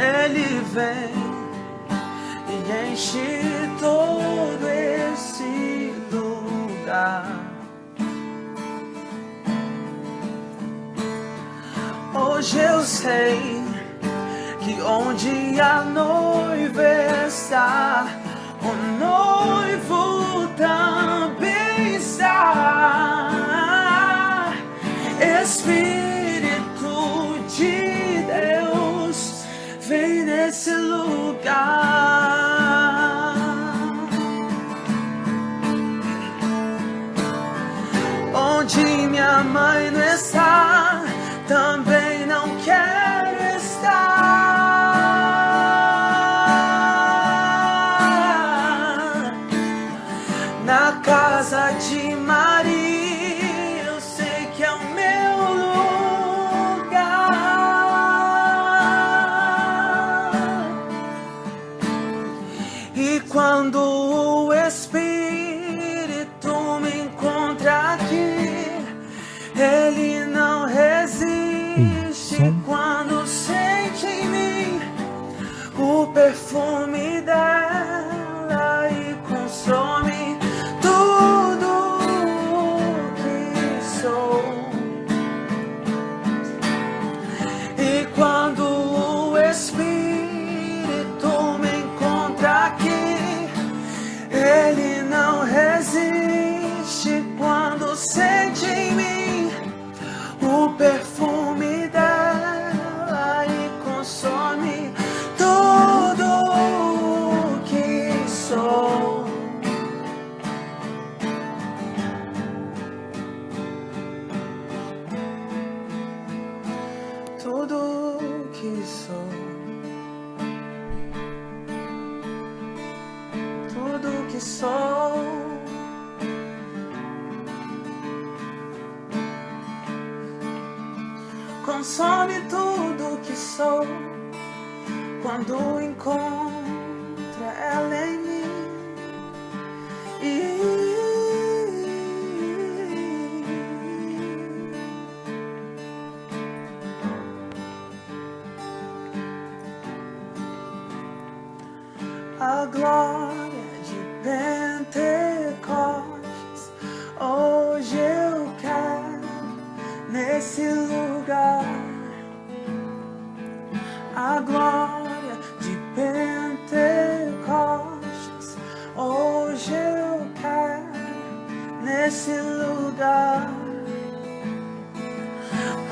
Ele vem e enche todo esse lugar. Hoje eu sei que onde a noiva está, o noivo também está. Espírito de Deus, vem nesse lugar. Onde minha mãe não está, também não quero estar. Na casa de Maria, eu sei que é o meu lugar. E quando o Espírito me encontra aqui, ele não resiste quando sente em mim o perfume dela e consome tudo que sou. E quando o Espírito me encontra aqui, ele não resiste quando sente em mim o perfume dela e consome tudo que sou. Tudo que sou. Tudo que sou. Consome tudo que sou quando encontra ela em mim. A glória de Pentecostes, hoje eu quero nesse lugar. A glória de Pentecostes, hoje eu quero nesse lugar.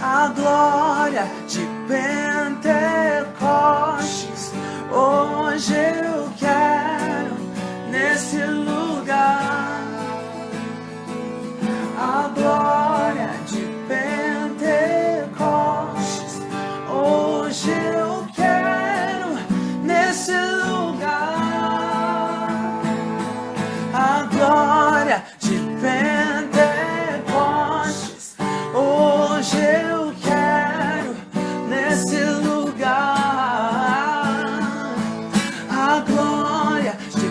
A glória de Pentecostes, hoje eu quero nesse lugar. A glória de Pentecostes, hoje eu quero nesse lugar. A glória de Pentecostes, hoje eu quero nesse lugar. A glória de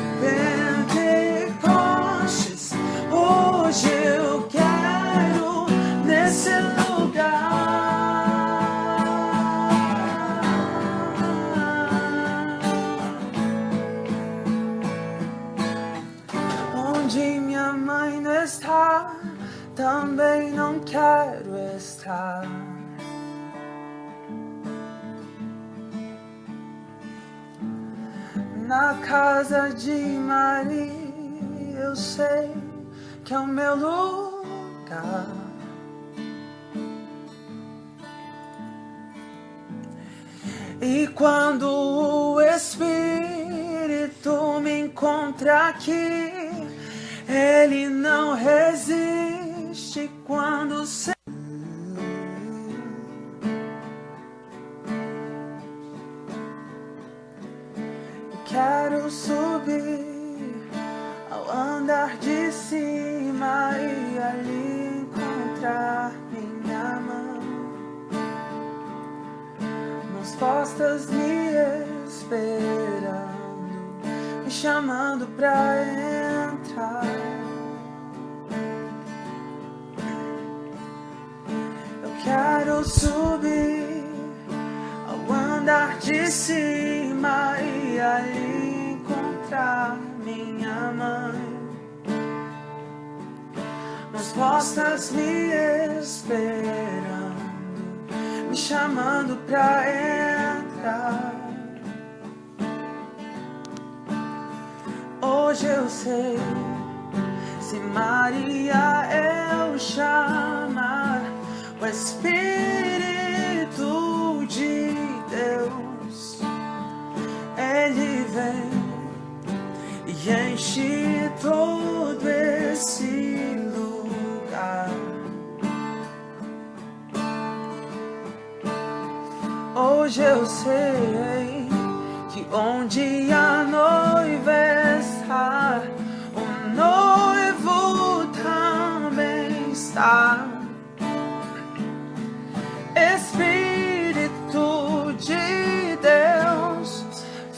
Pentecostes, hoje eu quero nesse lugar. Onde minha mãe não está, também não quero estar. Na casa de Maria, eu sei que é o meu lugar. E quando o Espírito me encontra aqui, ele não resiste quando se... Quero subir ao andar de cima e ali encontrar minha mão, mãos postas me esperando, me chamando pra entrar. Eu quero subir ao andar de cima mãos postas me esperando, me chamando pra entrar. Hoje eu sei, se Maria eu chamar, o Espírito de Deus, Ele vem e enche todo esse lugar. Hoje eu sei que onde a noiva está, o noivo também está. Espírito de Deus,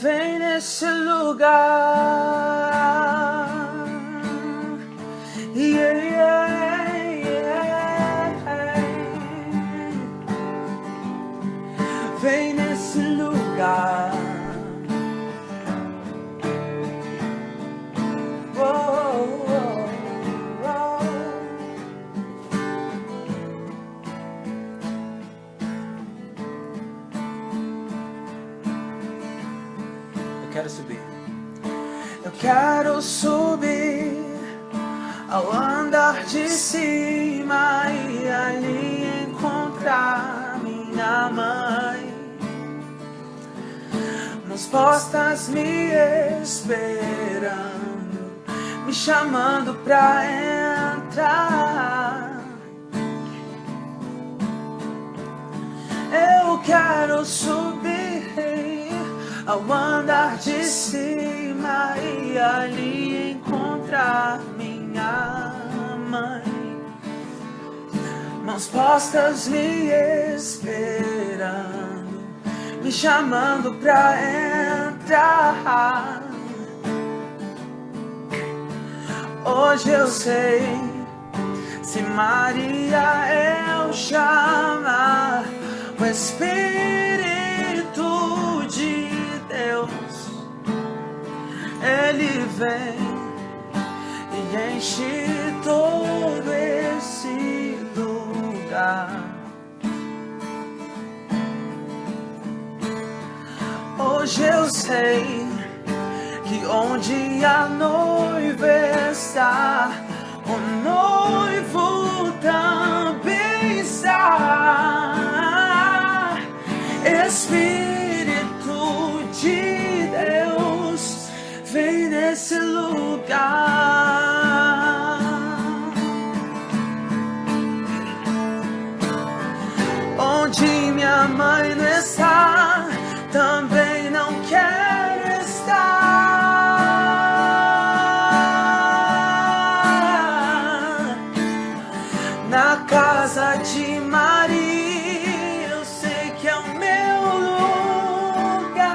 vem nesse lugar. Yeah, yeah, yeah. Vem nesse lugar. Eu quero subir ao andar de cima e ali encontrar minha mãe, mãos postas me esperando, me chamando pra entrar. Eu quero subir ao andar de cima e ali encontrar minha mãe, mãos postas me esperando, me chamando pra entrar. Hoje eu sei, se Maria eu chamar, o Espírito de Deus, Ele vem e enche todo esse lugar. Hoje eu sei que onde a noiva está, o noivo também está. Espírito de Deus, vem nesse lugar. Onde minha mãe não está, também não quero estar. Na casa de Maria, eu sei que é o meu lugar.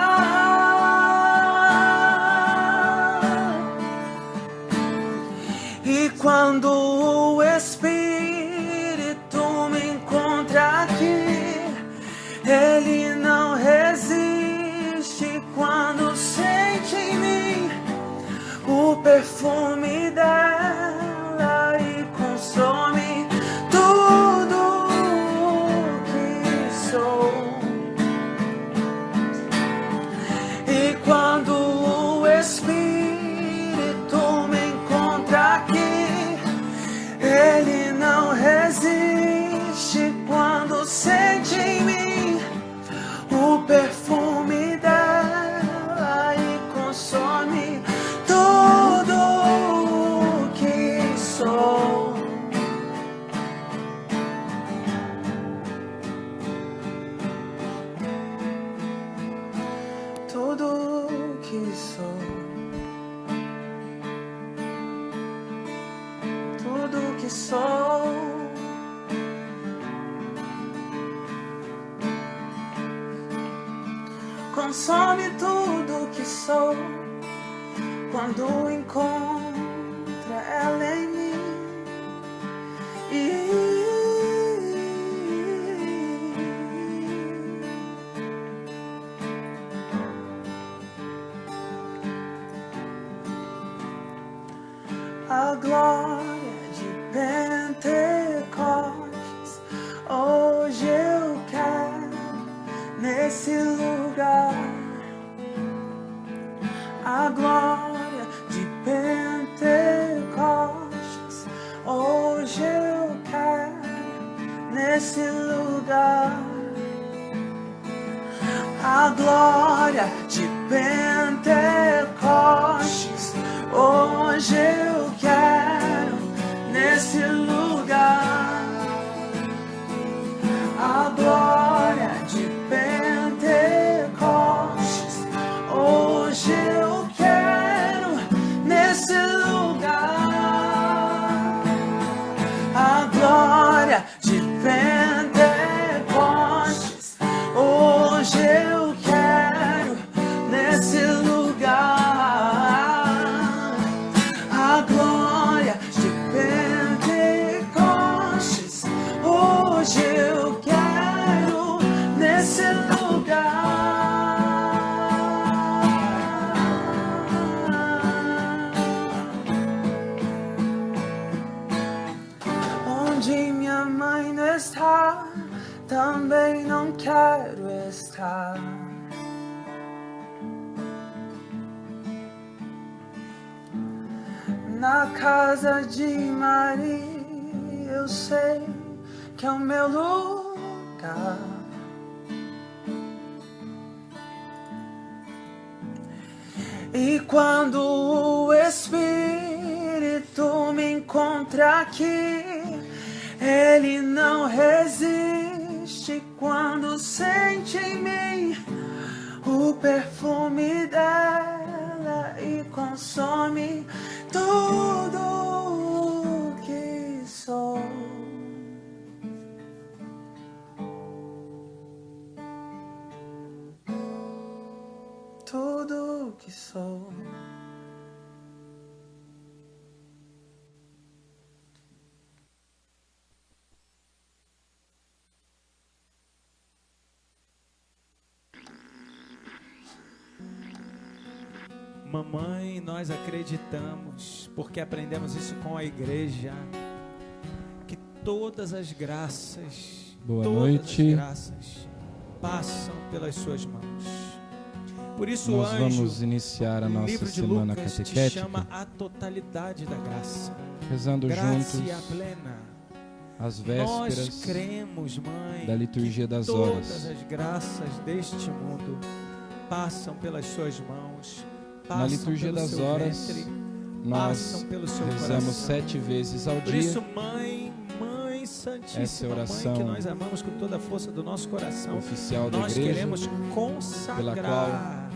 E quando o Espírito me encontra aqui, Ele não resiste quando sente em mim o perfume dela e consome tudo que sou. E quando o Espírito me encontra aqui, Ele não resiste quando sente em mim o perfume dela e consome tudo que sou. Tudo que sou. Tudo que sou. Consome tudo que sou quando encontra ela em mim. A glória de nesse lugar. A glória de Pentecostes, hoje eu quero nesse lugar. A glória de Pentecostes, hoje eu quero nesse lugar. A glória de Pentecostes, hoje eu quero nesse lugar. A glória de Pentecostes, hoje eu quero nesse lugar. A glória de Pentecostes, hoje eu quero nesse lugar. Onde minha mãe não está, também não quero estar. Na casa de Maria, eu sei que é o meu lugar. E quando o Espírito me encontra aqui, ele não resiste quando sente em mim o perfume dela e consome tudo o que sou. Tudo o que sou. Mamãe, nós acreditamos, porque aprendemos isso com a igreja, que todas as graças, Boa todas noite. as graças passam pelas suas mãos. Por isso Nós o anjo, vamos iniciar a no nossa livro de semana Lucas, te catequética, chama a totalidade da graça. rezando juntos Gracia plena. as Nós vésperas cremos, mãe, da liturgia das todas horas. as graças deste mundo passam pelas suas mãos, passam Na liturgia pelo das seu horas, ventre, nós passam pelo seu rezamos coração. 7 vezes ao Por dia. isso, Mãe Santíssima, Essa é a oração Mãe que nós amamos com toda a força do nosso coração, oficial da nós igreja, queremos consagrar, pela qual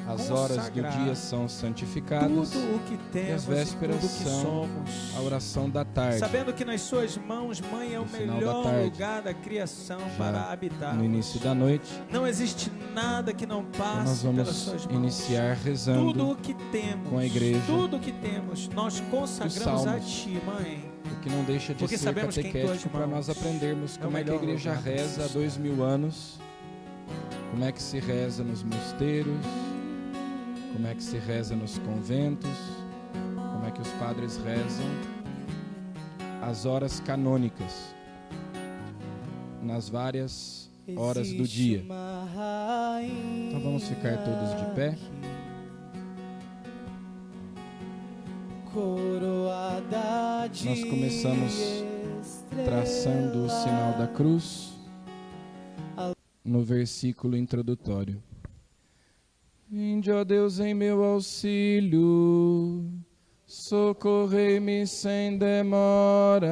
as horas do dia são santificadas tudo o que e temos as vésperas e tudo o que são somos. a oração da tarde. Sabendo que nas suas mãos, Mãe, é o No final da melhor tarde, lugar da criação já para habitar. No início da noite, Não existe nada que não então passe nós pelas vamos suas mãos. iniciar Tudo rezando o que temos, com a igreja tudo o que temos, nós consagramos a Salmos. Ti, Mãe. o que não deixa de Porque ser sabemos que em tuas catequético para mãos nós aprendermos é o como é que a melhor igreja lugar para reza há se 2000 anos, como é que se reza nos mosteiros, como é que se reza nos conventos, como é que os padres rezam as horas canônicas, nas várias horas do dia. Então vamos ficar todos de pé. Nós começamos traçando o sinal da cruz no versículo introdutório. Vinde, ó Deus, em meu auxílio, socorrei-me sem demora.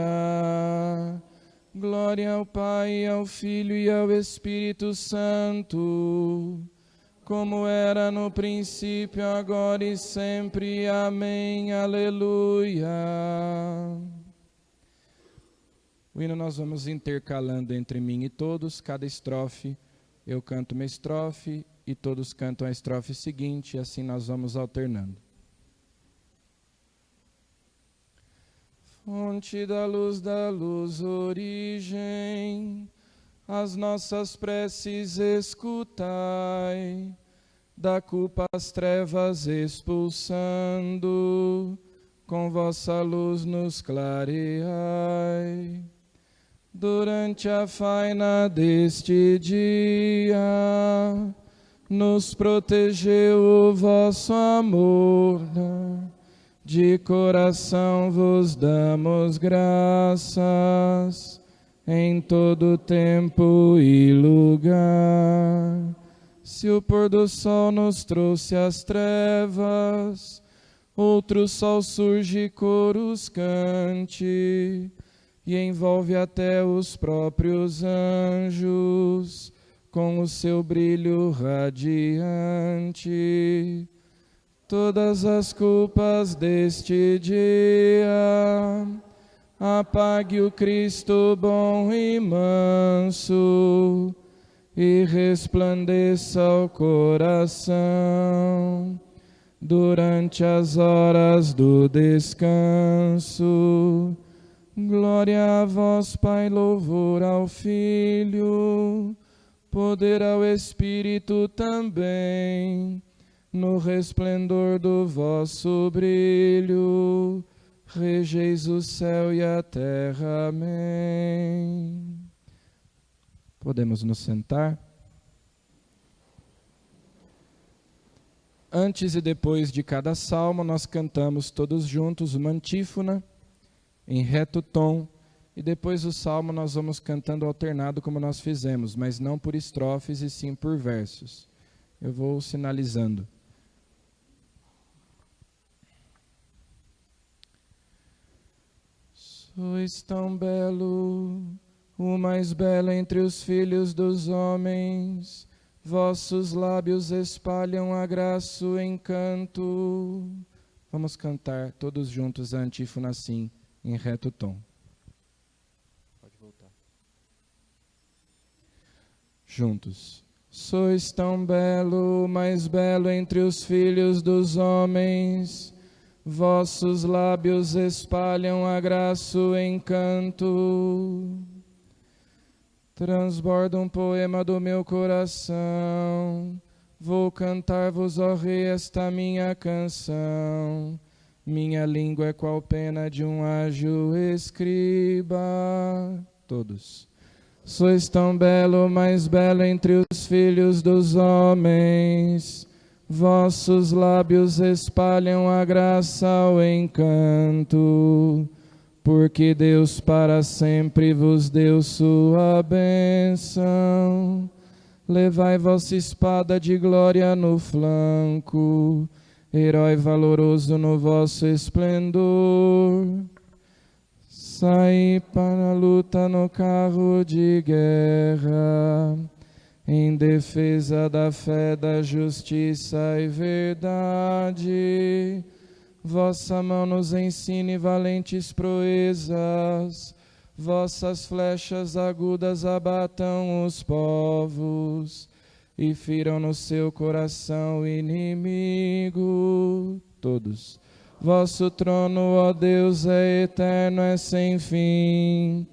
Glória ao Pai, ao Filho e ao Espírito Santo, como era no princípio, agora e sempre. Amém. Aleluia. O hino nós vamos intercalando entre mim e todos, cada estrofe eu canto uma estrofe e todos cantam a estrofe seguinte, e assim nós vamos alternando. Fonte da luz, origem, as nossas preces escutai, da culpa as trevas expulsando, com vossa luz nos clareai. Durante a faina deste dia, nos protegeu o vosso amor. De coração vos damos graças em todo tempo e lugar. Se o pôr do sol nos trouxe as trevas, outro sol surge, coros cante, e envolve até os próprios anjos com o seu brilho radiante. Todas as culpas deste dia, apague o Cristo bom e manso, e resplandeça o coração durante as horas do descanso. Glória a vós, Pai, louvor ao Filho, poder ao Espírito também, no resplendor do vosso brilho, regeis o céu e a terra. Amém. Podemos nos sentar? Antes e depois de cada salmo, nós cantamos todos juntos uma antífona em reto tom, e depois o salmo nós vamos cantando alternado como nós fizemos, mas não por estrofes e sim por versos. Eu vou sinalizando. Sois tão belo, o mais belo entre os filhos dos homens, vossos lábios espalham a graça, o encanto. Vamos cantar todos juntos a antífona assim, em reto tom. Pode voltar. Juntos. Sois tão belo, o mais belo entre os filhos dos homens, vossos lábios espalham a graça, o encanto. Transborda um poema do meu coração, vou cantar-vos, ó Rei, esta minha canção. Minha língua é qual pena de um ágil escriba. Todos. Sois tão belo, mais belo entre os filhos dos homens, vossos lábios espalham a graça, o encanto, porque Deus para sempre vos deu sua bênção. Levai vossa espada de glória no flanco, herói valoroso no vosso esplendor. Saí para a luta no carro de guerra, em defesa da fé, da justiça e verdade. Vossa mão nos ensine valentes proezas, vossas flechas agudas abatam os povos e firam no seu coração o inimigo. Todos. Vosso trono, ó Deus, é eterno, é sem fim.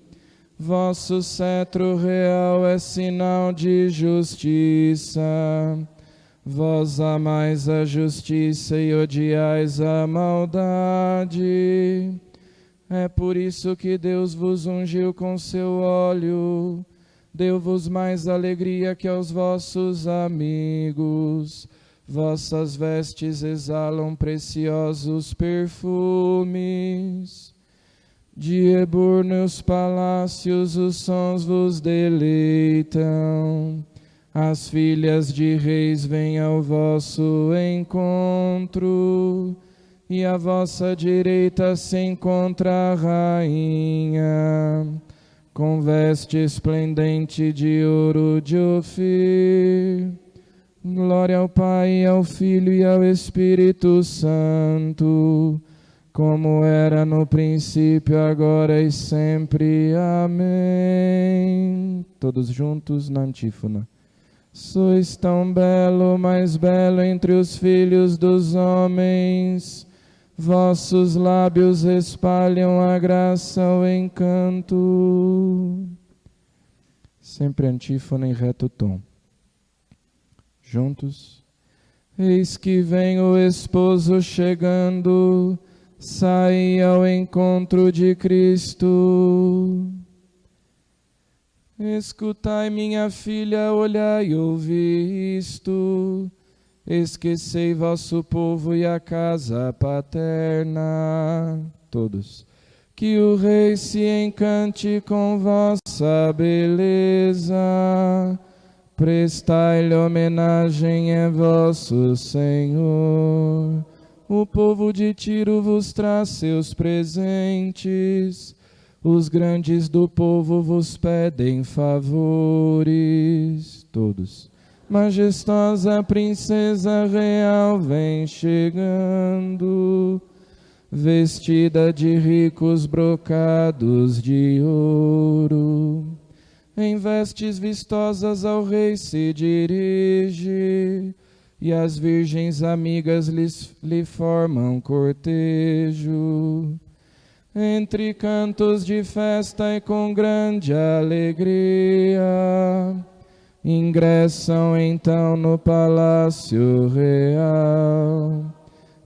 Vosso cetro real é sinal de justiça. Vós amais a justiça e odiais a maldade. É por isso que Deus vos ungiu com seu óleo, deu-vos mais alegria que aos vossos amigos. Vossas vestes exalam preciosos perfumes. De ebúrneos palácios os sons vos deleitam. As filhas de reis vêm ao vosso encontro, e à vossa direita se encontra a rainha, com veste esplendente de ouro de Ofir. Glória ao Pai, ao Filho e ao Espírito Santo, como era no princípio, agora e sempre. Amém. Todos juntos na antífona. Sois tão belo, mais belo entre os filhos dos homens, vossos lábios espalham a graça, o encanto. Sempre antífona em reto tom. Juntos. Eis que vem o esposo chegando, sai ao encontro de Cristo. Escutai, minha filha, olhai e ouvi isto. Esquecei vosso povo e a casa paterna. Todos. Que o rei se encante com vossa beleza. Prestai-lhe homenagem, é vosso Senhor. O povo de Tiro vos traz seus presentes. Os grandes do povo vos pedem favores. Todos. Majestosa princesa real vem chegando, vestida de ricos brocados de ouro. Em vestes vistosas ao rei se dirige, e as virgens amigas lhe formam cortejo. Entre cantos de festa e com grande alegria, ingressam então no palácio real.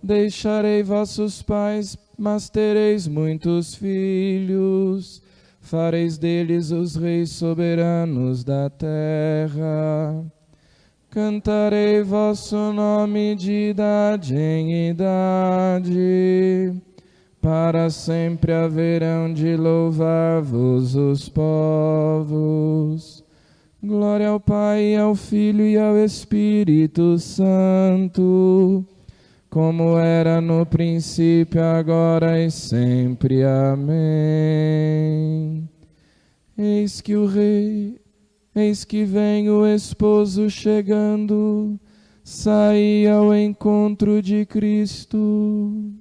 Deixarei vossos pais, mas tereis muitos filhos. Fareis deles os reis soberanos da terra. Cantarei vosso nome de idade em idade. Para sempre haverão de louvar-vos os povos. Glória ao Pai, ao Filho e ao Espírito Santo, como era no princípio, agora e sempre. Amém. Eis que vem o esposo chegando, saí ao encontro de Cristo.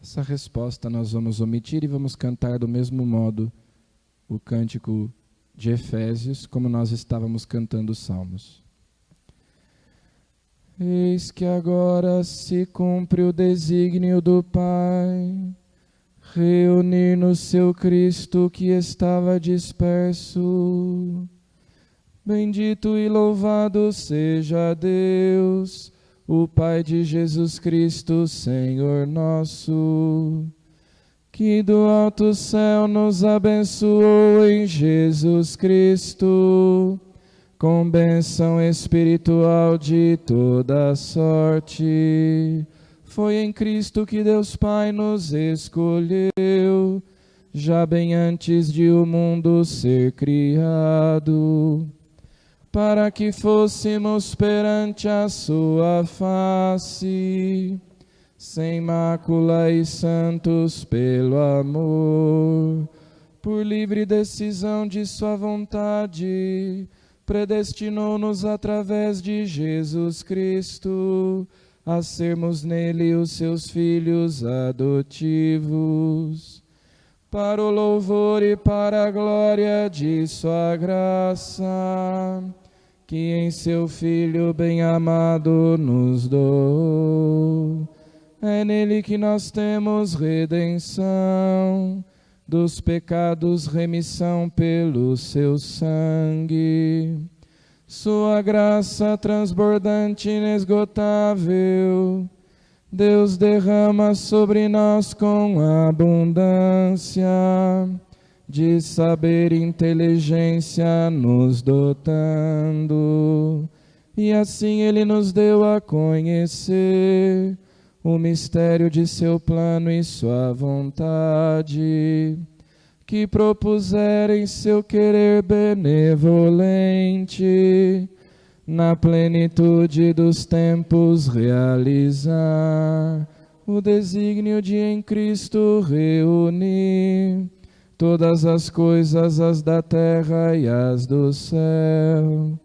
Essa resposta nós vamos omitir e vamos cantar do mesmo modo o cântico de Efésios, como nós estávamos cantando os salmos. Eis que agora se cumpre o desígnio do Pai, reunir no seu Cristo que estava disperso. Bendito e louvado seja Deus, o Pai de Jesus Cristo, Senhor nosso, que do alto céu nos abençoou em Jesus Cristo, com bênção espiritual de toda sorte. Foi em Cristo que Deus Pai nos escolheu, já bem antes de o mundo ser criado, para que fôssemos perante a sua face, sem mácula e santos pelo amor. Por livre decisão de sua vontade, predestinou-nos através de Jesus Cristo a sermos nele os seus filhos adotivos, para o louvor e para a glória de sua graça, que em seu Filho bem-amado nos doou. É nele que nós temos redenção, dos pecados remissão pelo seu sangue. Sua graça transbordante e inesgotável, Deus derrama sobre nós com abundância, de saber e inteligência nos dotando, e assim Ele nos deu a conhecer o mistério de seu plano e sua vontade, que propusera em seu querer benevolente, na plenitude dos tempos realizar o desígnio de em Cristo reunir todas as coisas, as da terra e as do céu.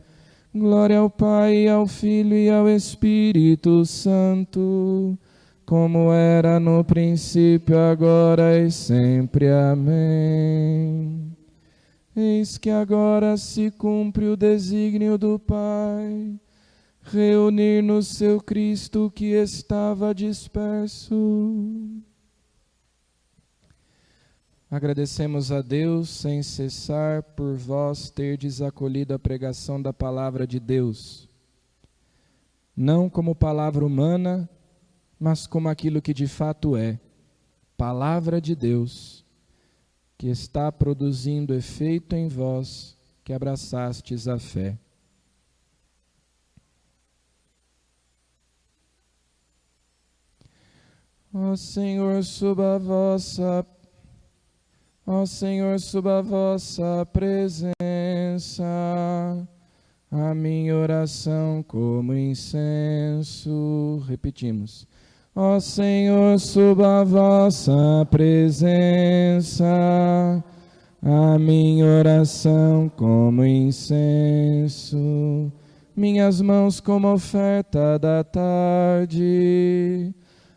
Glória ao Pai, ao Filho e ao Espírito Santo, como era no princípio, agora e sempre. Amém. Eis que agora se cumpre o desígnio do Pai, reunir no seu Cristo que estava disperso. Agradecemos a Deus sem cessar por vós terdes acolhido a pregação da palavra de Deus, não como palavra humana, mas como aquilo que de fato é, palavra de Deus, que está produzindo efeito em vós, que abraçastes a fé. Ó Senhor, suba a vossa presença, a minha oração como incenso. Repetimos. Ó Senhor, suba a vossa presença, a minha oração como incenso, minhas mãos como oferta da tarde,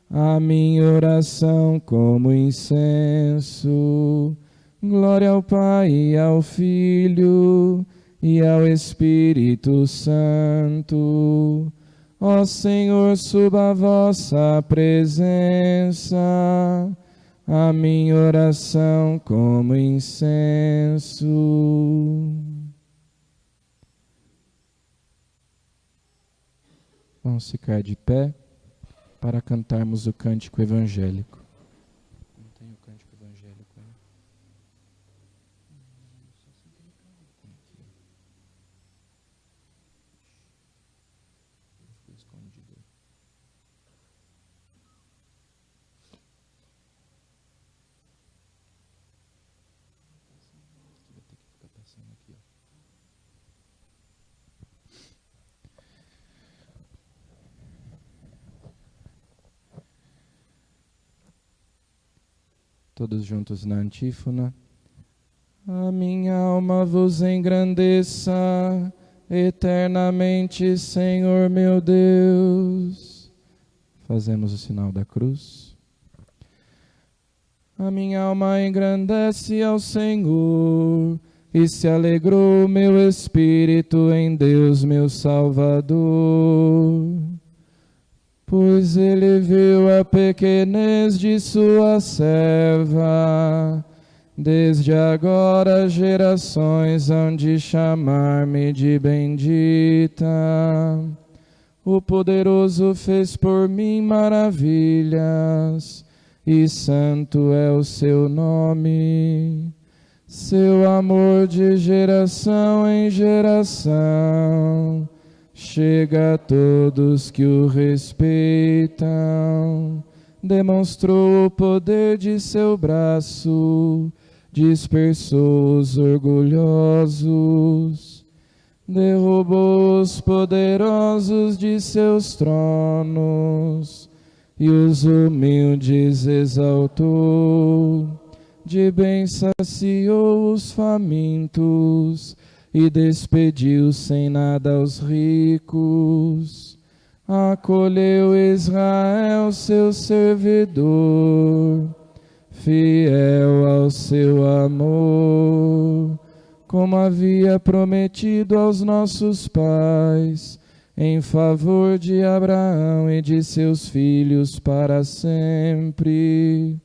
a minha oração como incenso. Glória ao Pai e ao Filho e ao Espírito Santo. Ó Senhor, suba a vossa presença, a minha oração como incenso. Vamos ficar de pé para cantarmos o cântico evangélico. Não tem o cântico evangélico aí? Ficou escondido. Vai ter que ficar passando aqui, ó. Todos juntos na antífona. A minha alma vos engrandeça eternamente, Senhor meu Deus. Fazemos o sinal da cruz. A minha alma engrandece ao Senhor, e se alegrou o meu espírito em Deus, meu Salvador. Pois ele viu a pequenez de sua serva, desde agora gerações hão de chamar-me de bendita. O poderoso fez por mim maravilhas, e santo é o seu nome. Seu amor de geração em geração chega a todos que o respeitam. Demonstrou o poder de seu braço, dispersou os orgulhosos, derrubou os poderosos de seus tronos e os humildes exaltou. De bem saciou os famintos e despediu sem nada os ricos. Acolheu Israel, seu servidor, fiel ao seu amor, como havia prometido aos nossos pais, em favor de Abraão e de seus filhos para sempre.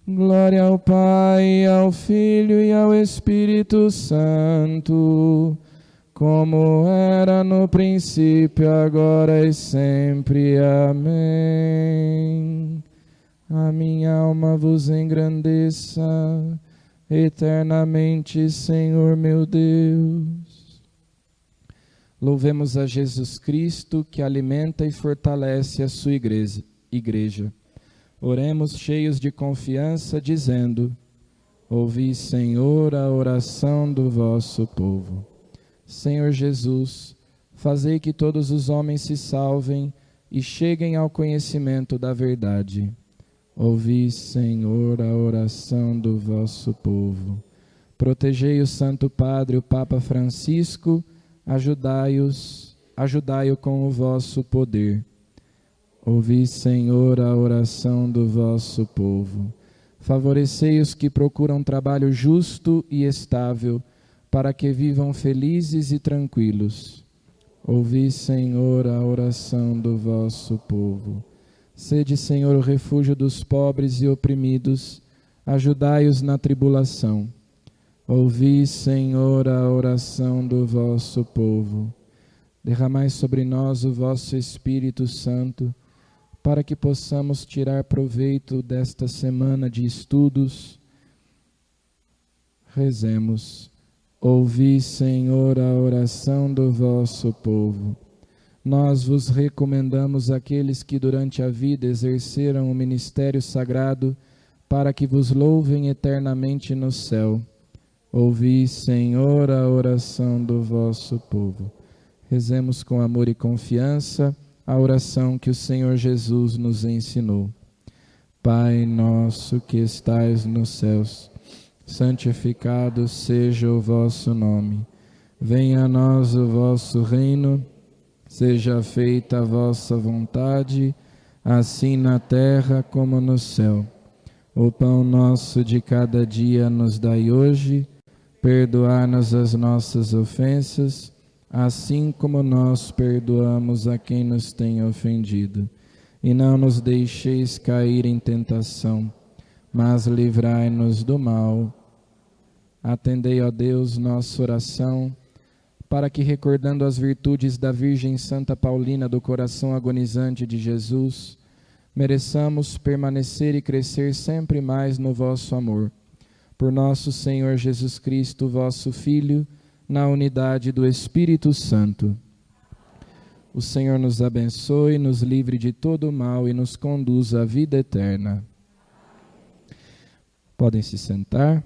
Glória ao Pai, ao Filho e ao Espírito Santo, como era no princípio, agora e sempre. Amém. A minha alma vos engrandeça eternamente, Senhor meu Deus. Louvemos a Jesus Cristo, que alimenta e fortalece a sua igreja. Oremos cheios de confiança, dizendo: ouvi, Senhor, a oração do vosso povo. Senhor Jesus, fazei que todos os homens se salvem e cheguem ao conhecimento da verdade. Ouvi, Senhor, a oração do vosso povo. Protegei o Santo Padre, o Papa Francisco, ajudai-o com o vosso poder. Ouvi, Senhor, a oração do vosso povo. Favorecei os que procuram trabalho justo e estável, para que vivam felizes e tranquilos. Ouvi, Senhor, a oração do vosso povo. Sede, Senhor, o refúgio dos pobres e oprimidos, ajudai-os na tribulação. Ouvi, Senhor, a oração do vosso povo. Derramai sobre nós o vosso Espírito Santo, para que possamos tirar proveito desta semana de estudos. Rezemos. Ouvi, Senhor, a oração do vosso povo. Nós vos recomendamos aqueles que durante a vida exerceram o ministério sagrado, para que vos louvem eternamente no céu. Ouvi, Senhor, a oração do vosso povo. Rezemos com amor e confiança a oração que o Senhor Jesus nos ensinou. Pai nosso que estais nos céus, santificado seja o vosso nome. Venha a nós o vosso reino, seja feita a vossa vontade, assim na terra como no céu. O pão nosso de cada dia nos dai hoje, perdoai-nos as nossas ofensas, assim como nós perdoamos a quem nos tem ofendido. E não nos deixeis cair em tentação, mas livrai-nos do mal. Atendei, ó Deus, nossa oração, para que, recordando as virtudes da Virgem Santa Paulina do coração agonizante de Jesus, mereçamos permanecer e crescer sempre mais no vosso amor. Por nosso Senhor Jesus Cristo, vosso Filho, na unidade do Espírito Santo. O Senhor nos abençoe, nos livre de todo o mal e nos conduza à vida eterna. Podem se sentar.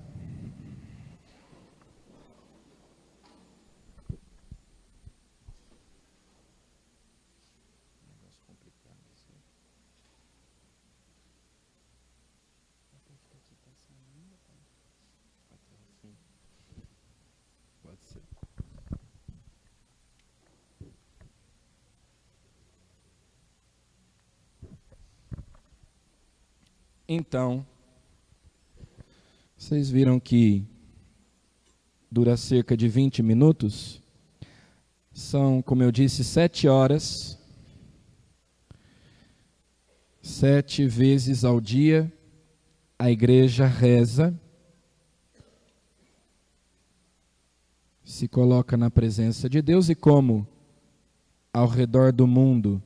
Então, vocês viram que dura cerca de 20 minutos. São, como eu disse, 7 horas. 7 vezes ao dia, a igreja reza, se coloca na presença de Deus, e como ao redor do mundo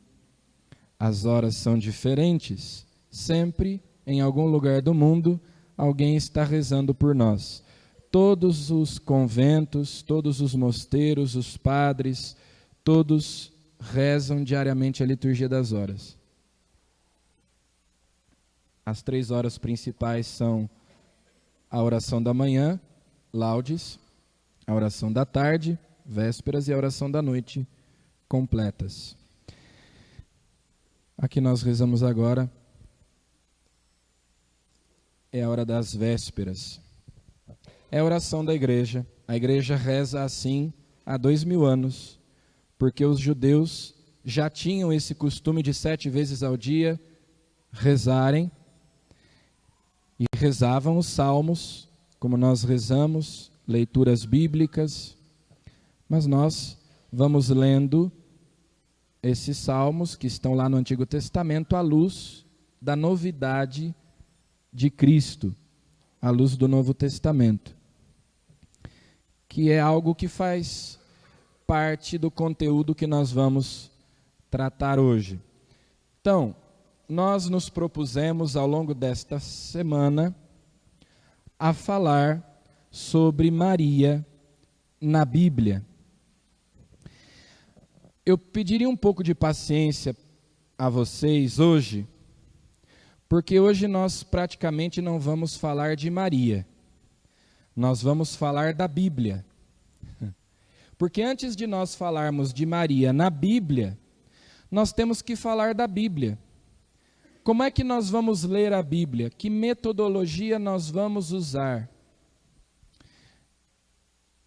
as horas são diferentes, sempre em algum lugar do mundo, alguém está rezando por nós. Todos os conventos, todos os mosteiros, os padres, todos rezam diariamente a liturgia das horas. As 3 horas principais são a oração da manhã, laudes, a oração da tarde, vésperas, e a oração da noite, completas. A que nós rezamos agora é a hora das vésperas. É a oração da igreja. A igreja reza assim há 2000 anos, porque os judeus já tinham esse costume de 7 vezes ao dia rezarem, e rezavam os salmos, como nós rezamos, leituras bíblicas, mas nós vamos lendo esses salmos que estão lá no Antigo Testamento à luz da novidade de Cristo, à luz do Novo Testamento, que é algo que faz parte do conteúdo que nós vamos tratar hoje. Então, nós nos propusemos ao longo desta semana a falar sobre Maria na Bíblia. Eu pediria um pouco de paciência a vocês hoje, porque hoje nós praticamente não vamos falar de Maria, nós vamos falar da Bíblia. Porque antes de nós falarmos de Maria na Bíblia, nós temos que falar da Bíblia. Como é que nós vamos ler a Bíblia? Que metodologia nós vamos usar?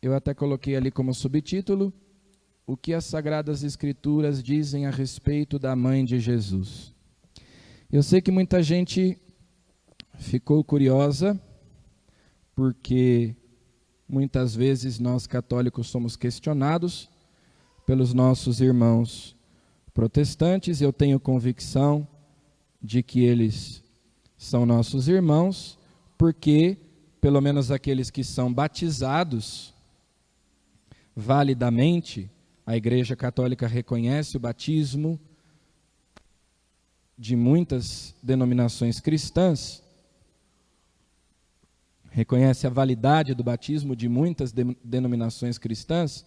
Eu até coloquei ali como subtítulo: o que as Sagradas Escrituras dizem a respeito da mãe de Jesus. Eu sei que muita gente ficou curiosa, porque muitas vezes nós católicos somos questionados pelos nossos irmãos protestantes. Eu tenho convicção de que eles são nossos irmãos, porque, pelo menos aqueles que são batizados validamente, a Igreja Católica reconhece o batismo de muitas denominações cristãs, reconhece a validade do batismo de muitas denominações cristãs,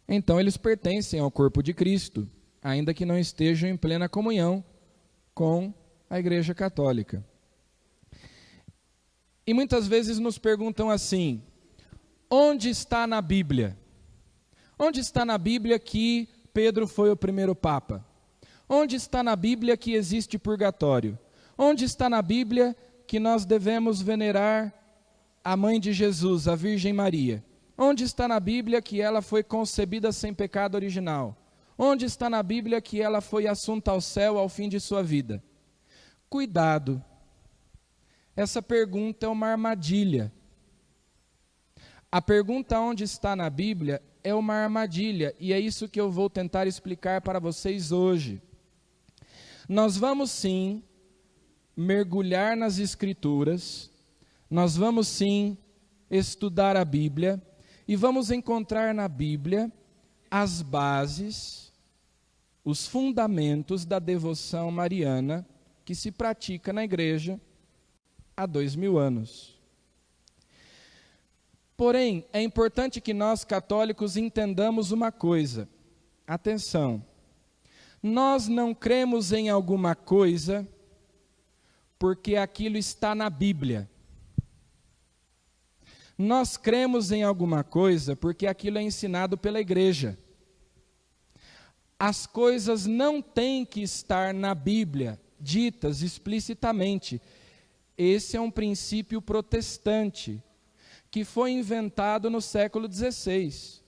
então eles pertencem ao corpo de Cristo, ainda que não estejam em plena comunhão com a Igreja Católica. E muitas vezes nos perguntam assim: onde está na Bíblia? Onde está na Bíblia que Pedro foi o primeiro Papa? Onde está na Bíblia que existe purgatório? Onde está na Bíblia que nós devemos venerar a mãe de Jesus, a Virgem Maria? Onde está na Bíblia que ela foi concebida sem pecado original? Onde está na Bíblia que ela foi assunta ao céu ao fim de sua vida? Cuidado, essa pergunta é uma armadilha. A pergunta onde está na Bíblia é uma armadilha, e é isso que eu vou tentar explicar para vocês hoje. Nós vamos sim mergulhar nas Escrituras, nós vamos sim estudar a Bíblia, e vamos encontrar na Bíblia as bases, os fundamentos da devoção mariana que se pratica na igreja há 2000 anos. Porém, é importante que nós católicos entendamos uma coisa. Atenção, nós não cremos em alguma coisa porque aquilo está na Bíblia. Nós cremos em alguma coisa porque aquilo é ensinado pela igreja. As coisas não têm que estar na Bíblia, ditas explicitamente. Esse é um princípio protestante, que foi inventado no século XVI.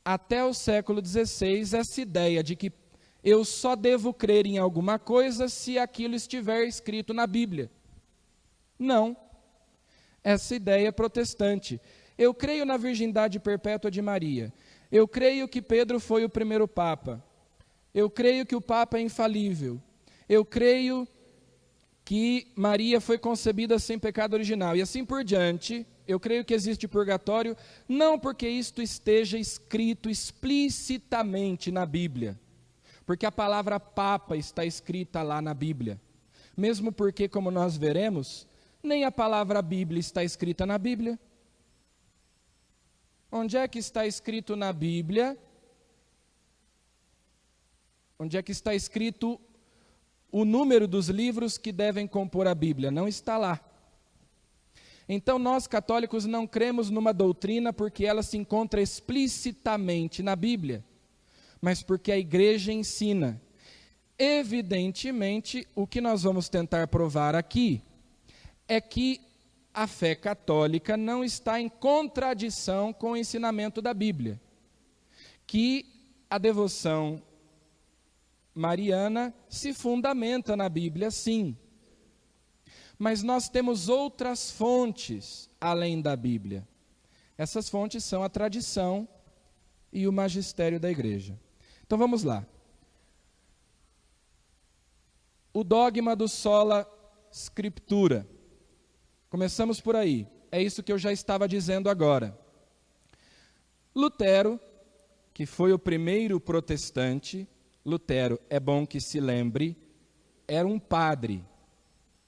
Até o século XVI, essa ideia de que eu só devo crer em alguma coisa se aquilo estiver escrito na Bíblia. Não. Essa ideia é protestante. Eu creio na virgindade perpétua de Maria. Eu creio que Pedro foi o primeiro Papa. Eu creio que o Papa é infalível. Eu creio que Maria foi concebida sem pecado original. E assim por diante, eu creio que existe purgatório, não porque isto esteja escrito explicitamente na Bíblia, porque a palavra Papa está escrita lá na Bíblia. Mesmo porque, como nós veremos, nem a palavra Bíblia está escrita na Bíblia. Onde é que está escrito na Bíblia? Onde é que está escrito o número dos livros que devem compor a Bíblia? Não está lá. Então nós católicos não cremos numa doutrina porque ela se encontra explicitamente na Bíblia, mas porque a igreja ensina. Evidentemente, o que nós vamos tentar provar aqui é que a fé católica não está em contradição com o ensinamento da Bíblia, que a devoção mariana se fundamenta na Bíblia, sim. Mas nós temos outras fontes além da Bíblia. Essas fontes são a tradição e o magistério da igreja. Então vamos lá. O dogma do sola scriptura. Começamos por aí. É isso que eu já estava dizendo agora. Lutero, que foi o primeiro protestante, Lutero, é bom que se lembre, era um padre,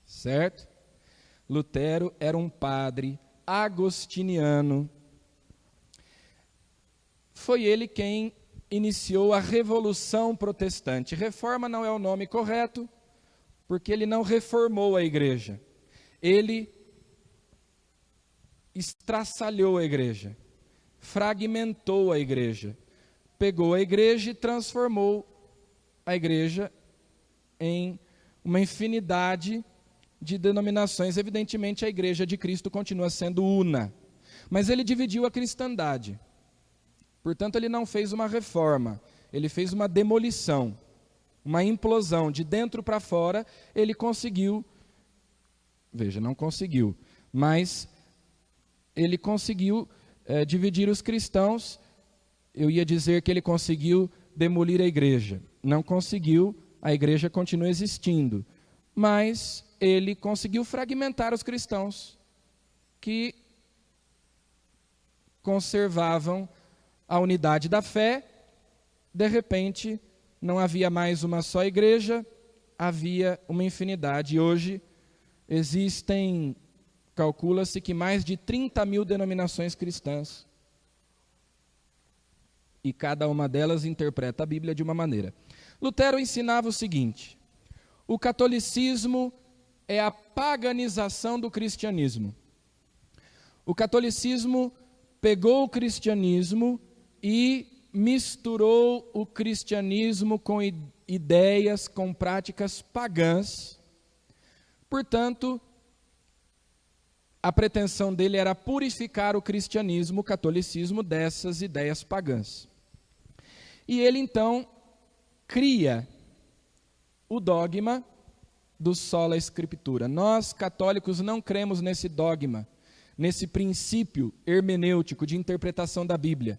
certo? Lutero era um padre agostiniano. Foi ele quem iniciou a Revolução Protestante. Reforma não é o nome correto, porque ele não reformou a igreja. Ele estraçalhou a igreja, fragmentou a igreja, pegou a igreja e transformou a igreja em uma infinidade de denominações. Evidentemente, a igreja de Cristo continua sendo una, mas ele dividiu a cristandade. Portanto, ele não fez uma reforma, ele fez uma demolição, uma implosão. De dentro para fora, ele conseguiu, não conseguiu, mas ele conseguiu dividir os cristãos. Eu ia dizer que ele conseguiu demolir a igreja. Não conseguiu, a igreja continua existindo. Mas ele conseguiu fragmentar os cristãos que conservavam a unidade da fé. De repente, não havia mais uma só igreja, havia uma infinidade. E hoje existem, calcula-se que mais de 30 mil denominações cristãs. E cada uma delas interpreta a Bíblia de uma maneira. Lutero ensinava o seguinte: o catolicismo é a paganização do cristianismo. O catolicismo pegou o cristianismo e misturou o cristianismo com ideias, com práticas pagãs. Portanto, a pretensão dele era purificar o cristianismo, o catolicismo, dessas ideias pagãs. E ele, então, cria o dogma do sola scriptura. Nós, católicos, não cremos nesse dogma, nesse princípio hermenêutico de interpretação da Bíblia.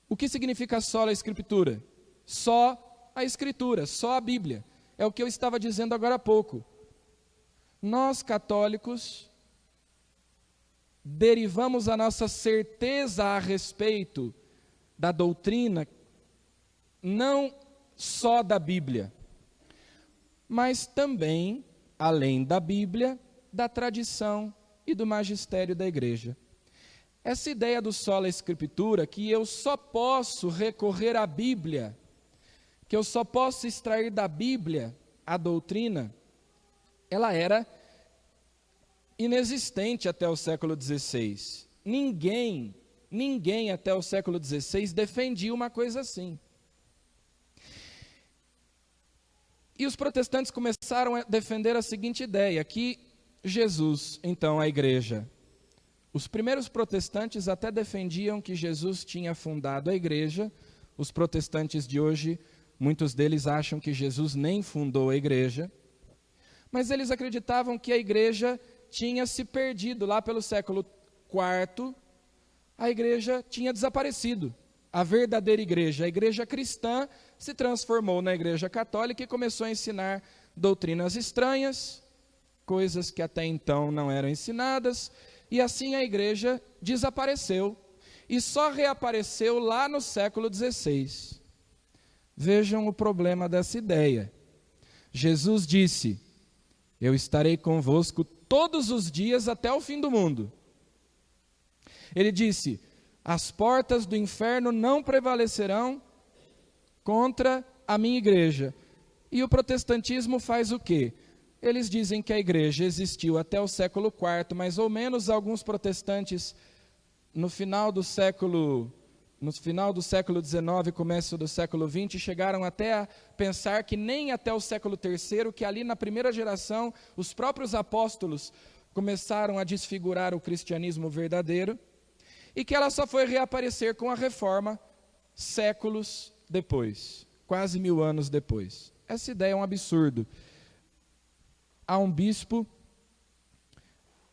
O que significa sola scriptura? Só a Escritura, só a Bíblia. É o que eu estava dizendo agora há pouco. Nós, católicos, derivamos a nossa certeza a respeito da doutrina, não só da Bíblia, mas também, além da Bíblia, da tradição e do magistério da igreja. Essa ideia do sola scriptura, que eu só posso recorrer à Bíblia, que eu só posso extrair da Bíblia a doutrina, ela era inexistente até o século XVI. Ninguém até o século XVI defendia uma coisa assim. E os protestantes começaram a defender a seguinte ideia, que Jesus, então a igreja, os primeiros protestantes até defendiam que Jesus tinha fundado a igreja. Os protestantes de hoje, muitos deles acham que Jesus nem fundou a igreja, mas eles acreditavam que a igreja tinha se perdido lá pelo século IV, a igreja tinha desaparecido. A verdadeira igreja, a igreja cristã, se transformou na igreja católica e começou a ensinar doutrinas estranhas, coisas que até então não eram ensinadas, e assim a igreja desapareceu e só reapareceu lá no século XVI. Vejam o problema dessa ideia. Jesus disse: eu estarei convosco todos os dias até o fim do mundo. Ele disse: as portas do inferno não prevalecerão contra a minha igreja. E o protestantismo faz o quê? Eles dizem que a igreja existiu até o século IV, mais ou menos. Alguns protestantes, no final do século XIX, começo do século XX, chegaram até a pensar que nem até o século III, que ali na primeira geração, os próprios apóstolos começaram a desfigurar o cristianismo verdadeiro, e que ela só foi reaparecer com a Reforma séculos depois, quase 1000 anos depois. Essa ideia é um absurdo. Há um bispo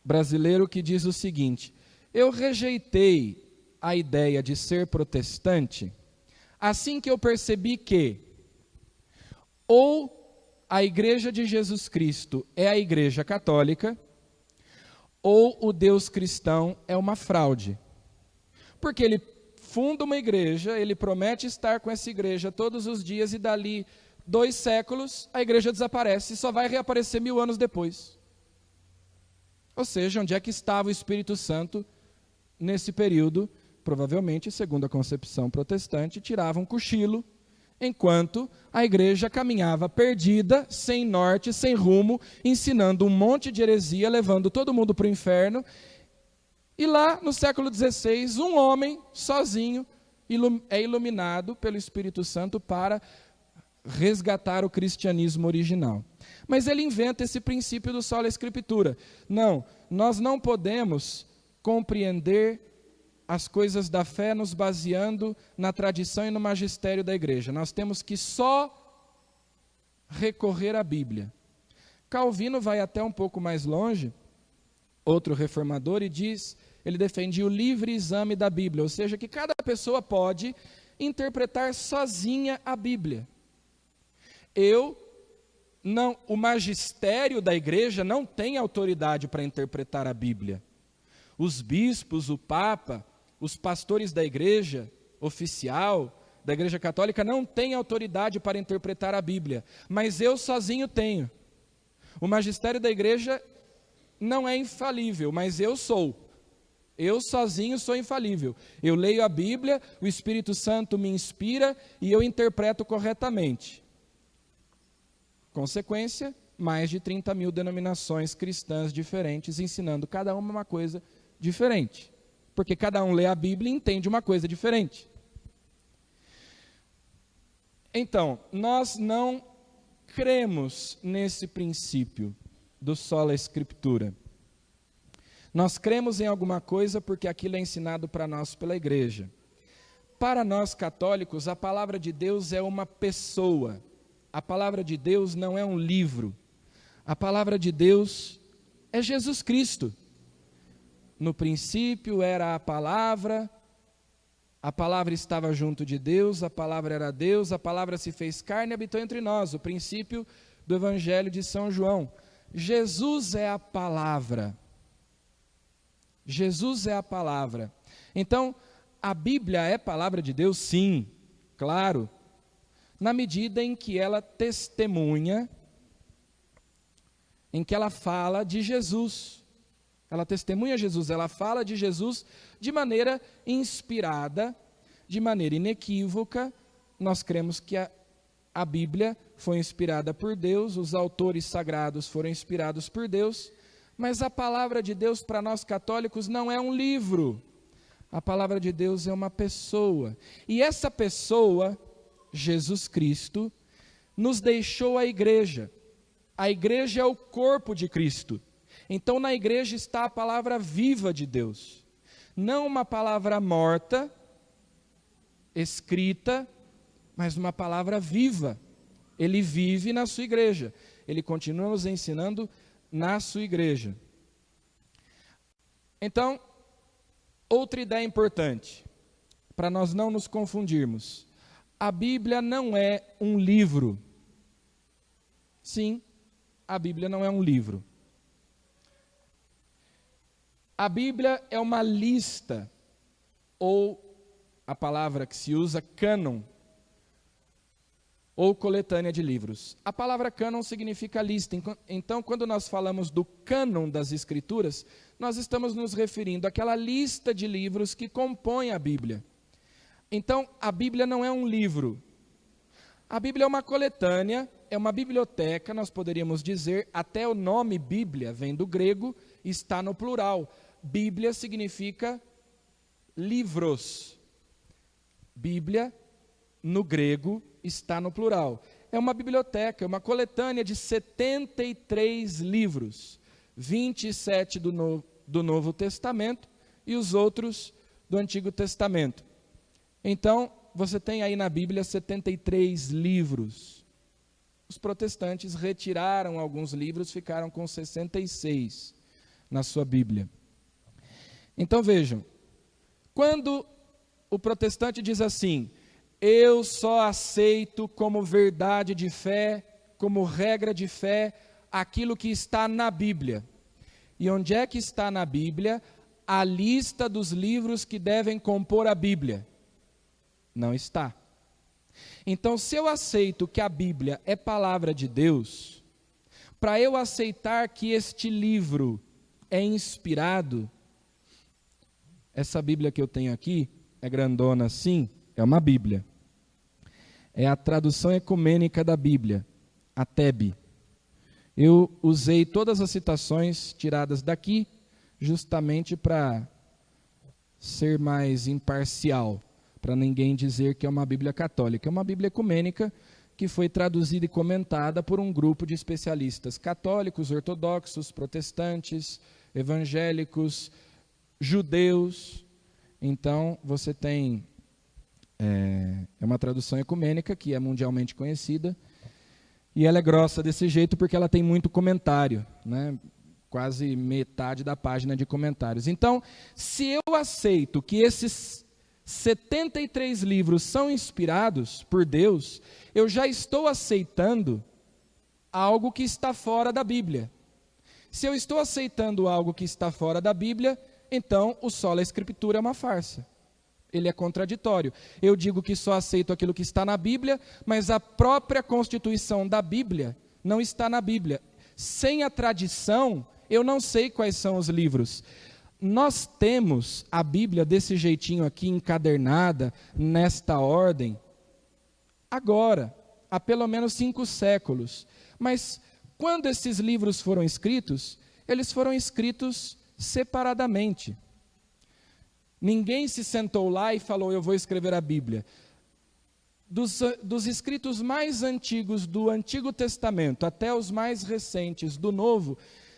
brasileiro que diz o seguinte: eu rejeitei a ideia de ser protestante assim que eu percebi que ou a Igreja de Jesus Cristo é a Igreja Católica, ou o Deus cristão é uma fraude. Porque ele funda uma igreja, ele promete estar com essa igreja todos os dias, e dali 2 séculos a igreja desaparece e só vai reaparecer 1000 anos depois. Ou seja, onde é que estava o Espírito Santo nesse período? Provavelmente, segundo a concepção protestante, tirava um cochilo, enquanto a igreja caminhava perdida, sem norte, sem rumo, ensinando um monte de heresia, levando todo mundo para o inferno. E lá, no século XVI, um homem, sozinho, é iluminado pelo Espírito Santo para resgatar o cristianismo original. Mas ele inventa esse princípio do sola scriptura. Não, nós não podemos compreender as coisas da fé nos baseando na tradição e no magistério da igreja. Nós temos que só recorrer à Bíblia. Calvino vai até um pouco mais longe, outro reformador, e diz, ele defende o livre exame da Bíblia, ou seja, que cada pessoa pode interpretar sozinha a Bíblia. O magistério da igreja não tem autoridade para interpretar a Bíblia. Os bispos, o Papa, os pastores da igreja oficial, da Igreja Católica não tem autoridade para interpretar a Bíblia, mas eu sozinho tenho. O magistério da Igreja não é infalível, mas eu sou. Eu sozinho sou infalível. Eu leio a Bíblia, o Espírito Santo me inspira e eu interpreto corretamente. Consequência, mais de 30 mil denominações cristãs diferentes, ensinando cada uma coisa diferente. Porque cada um lê a Bíblia e entende uma coisa diferente. Então, nós não cremos nesse princípio do sola Escritura. Nós cremos em alguma coisa porque aquilo é ensinado para nós pela igreja. Para nós católicos, a palavra de Deus é uma pessoa. A palavra de Deus não é um livro. A palavra de Deus é Jesus Cristo. No princípio era a palavra estava junto de Deus, a palavra era Deus, a palavra se fez carne e habitou entre nós. O princípio do Evangelho de São João. Jesus é a palavra. Jesus é a palavra. Então, a Bíblia é palavra de Deus? Sim, claro. Na medida em que ela testemunha, em que ela fala de Jesus. Ela testemunha Jesus, ela fala de Jesus de maneira inspirada, de maneira inequívoca. Nós cremos que a Bíblia foi inspirada por Deus, os autores sagrados foram inspirados por Deus, mas a palavra de Deus para nós católicos não é um livro. A palavra de Deus é uma pessoa. E essa pessoa, Jesus Cristo, nos deixou a igreja. A igreja é o corpo de Cristo. Então na igreja está a palavra viva de Deus. Não uma palavra morta, escrita, mas uma palavra viva. Ele vive na sua igreja. Ele continua nos ensinando na sua igreja. Então, outra ideia importante, para nós não nos confundirmos. A Bíblia não é um livro. Sim, a Bíblia não é um livro. A Bíblia é uma lista, ou a palavra que se usa, cânon, ou coletânea de livros. A palavra cânon significa lista. Então, quando nós falamos do cânon das Escrituras, nós estamos nos referindo àquela lista de livros que compõem a Bíblia. Então, a Bíblia não é um livro. A Bíblia é uma coletânea, é uma biblioteca, nós poderíamos dizer, até o nome Bíblia vem do grego, está no plural. Bíblia significa livros. Bíblia, no grego, está no plural. É uma biblioteca, é uma coletânea de 73 livros, 27 do Novo Testamento e os outros do Antigo Testamento. Então, você tem aí na Bíblia 73 livros. Os protestantes retiraram alguns livros, ficaram com 66 na sua Bíblia. Então vejam, quando o protestante diz assim: eu só aceito como verdade de fé, como regra de fé, aquilo que está na Bíblia. E onde é que está na Bíblia a lista dos livros que devem compor a Bíblia? Não está. Então, se eu aceito que a Bíblia é palavra de Deus, para eu aceitar que este livro é inspirado, essa Bíblia que eu tenho aqui, é grandona assim, é uma Bíblia. É a tradução ecumênica da Bíblia, a TEB. Eu usei todas as citações tiradas daqui, justamente para ser mais imparcial, para ninguém dizer que é uma Bíblia católica. É uma Bíblia ecumênica que foi traduzida e comentada por um grupo de especialistas católicos, ortodoxos, protestantes, evangélicos, judeus. Então, você tem é uma tradução ecumênica que é mundialmente conhecida, e ela é grossa desse jeito porque ela tem muito comentário, né? Quase metade da página de comentários. Então, se eu aceito que esses 73 livros são inspirados por Deus, eu já estou aceitando algo que está fora da Bíblia. Se eu estou aceitando algo que está fora da Bíblia, então o sola Escritura é uma farsa. ele é contraditório. Eu digo que só aceito aquilo que está na Bíblia, mas a própria constituição da Bíblia não está na Bíblia. Sem a tradição, eu não sei quais são os livros. Nós temos a Bíblia desse jeitinho aqui, encadernada, nesta ordem, agora, há pelo menos 5 séculos. Mas quando esses livros foram escritos, eles foram escritos separadamente. Ninguém se sentou lá e falou, eu vou escrever a Bíblia. Dos escritos mais antigos do Antigo Testamento até os mais recentes do Novo,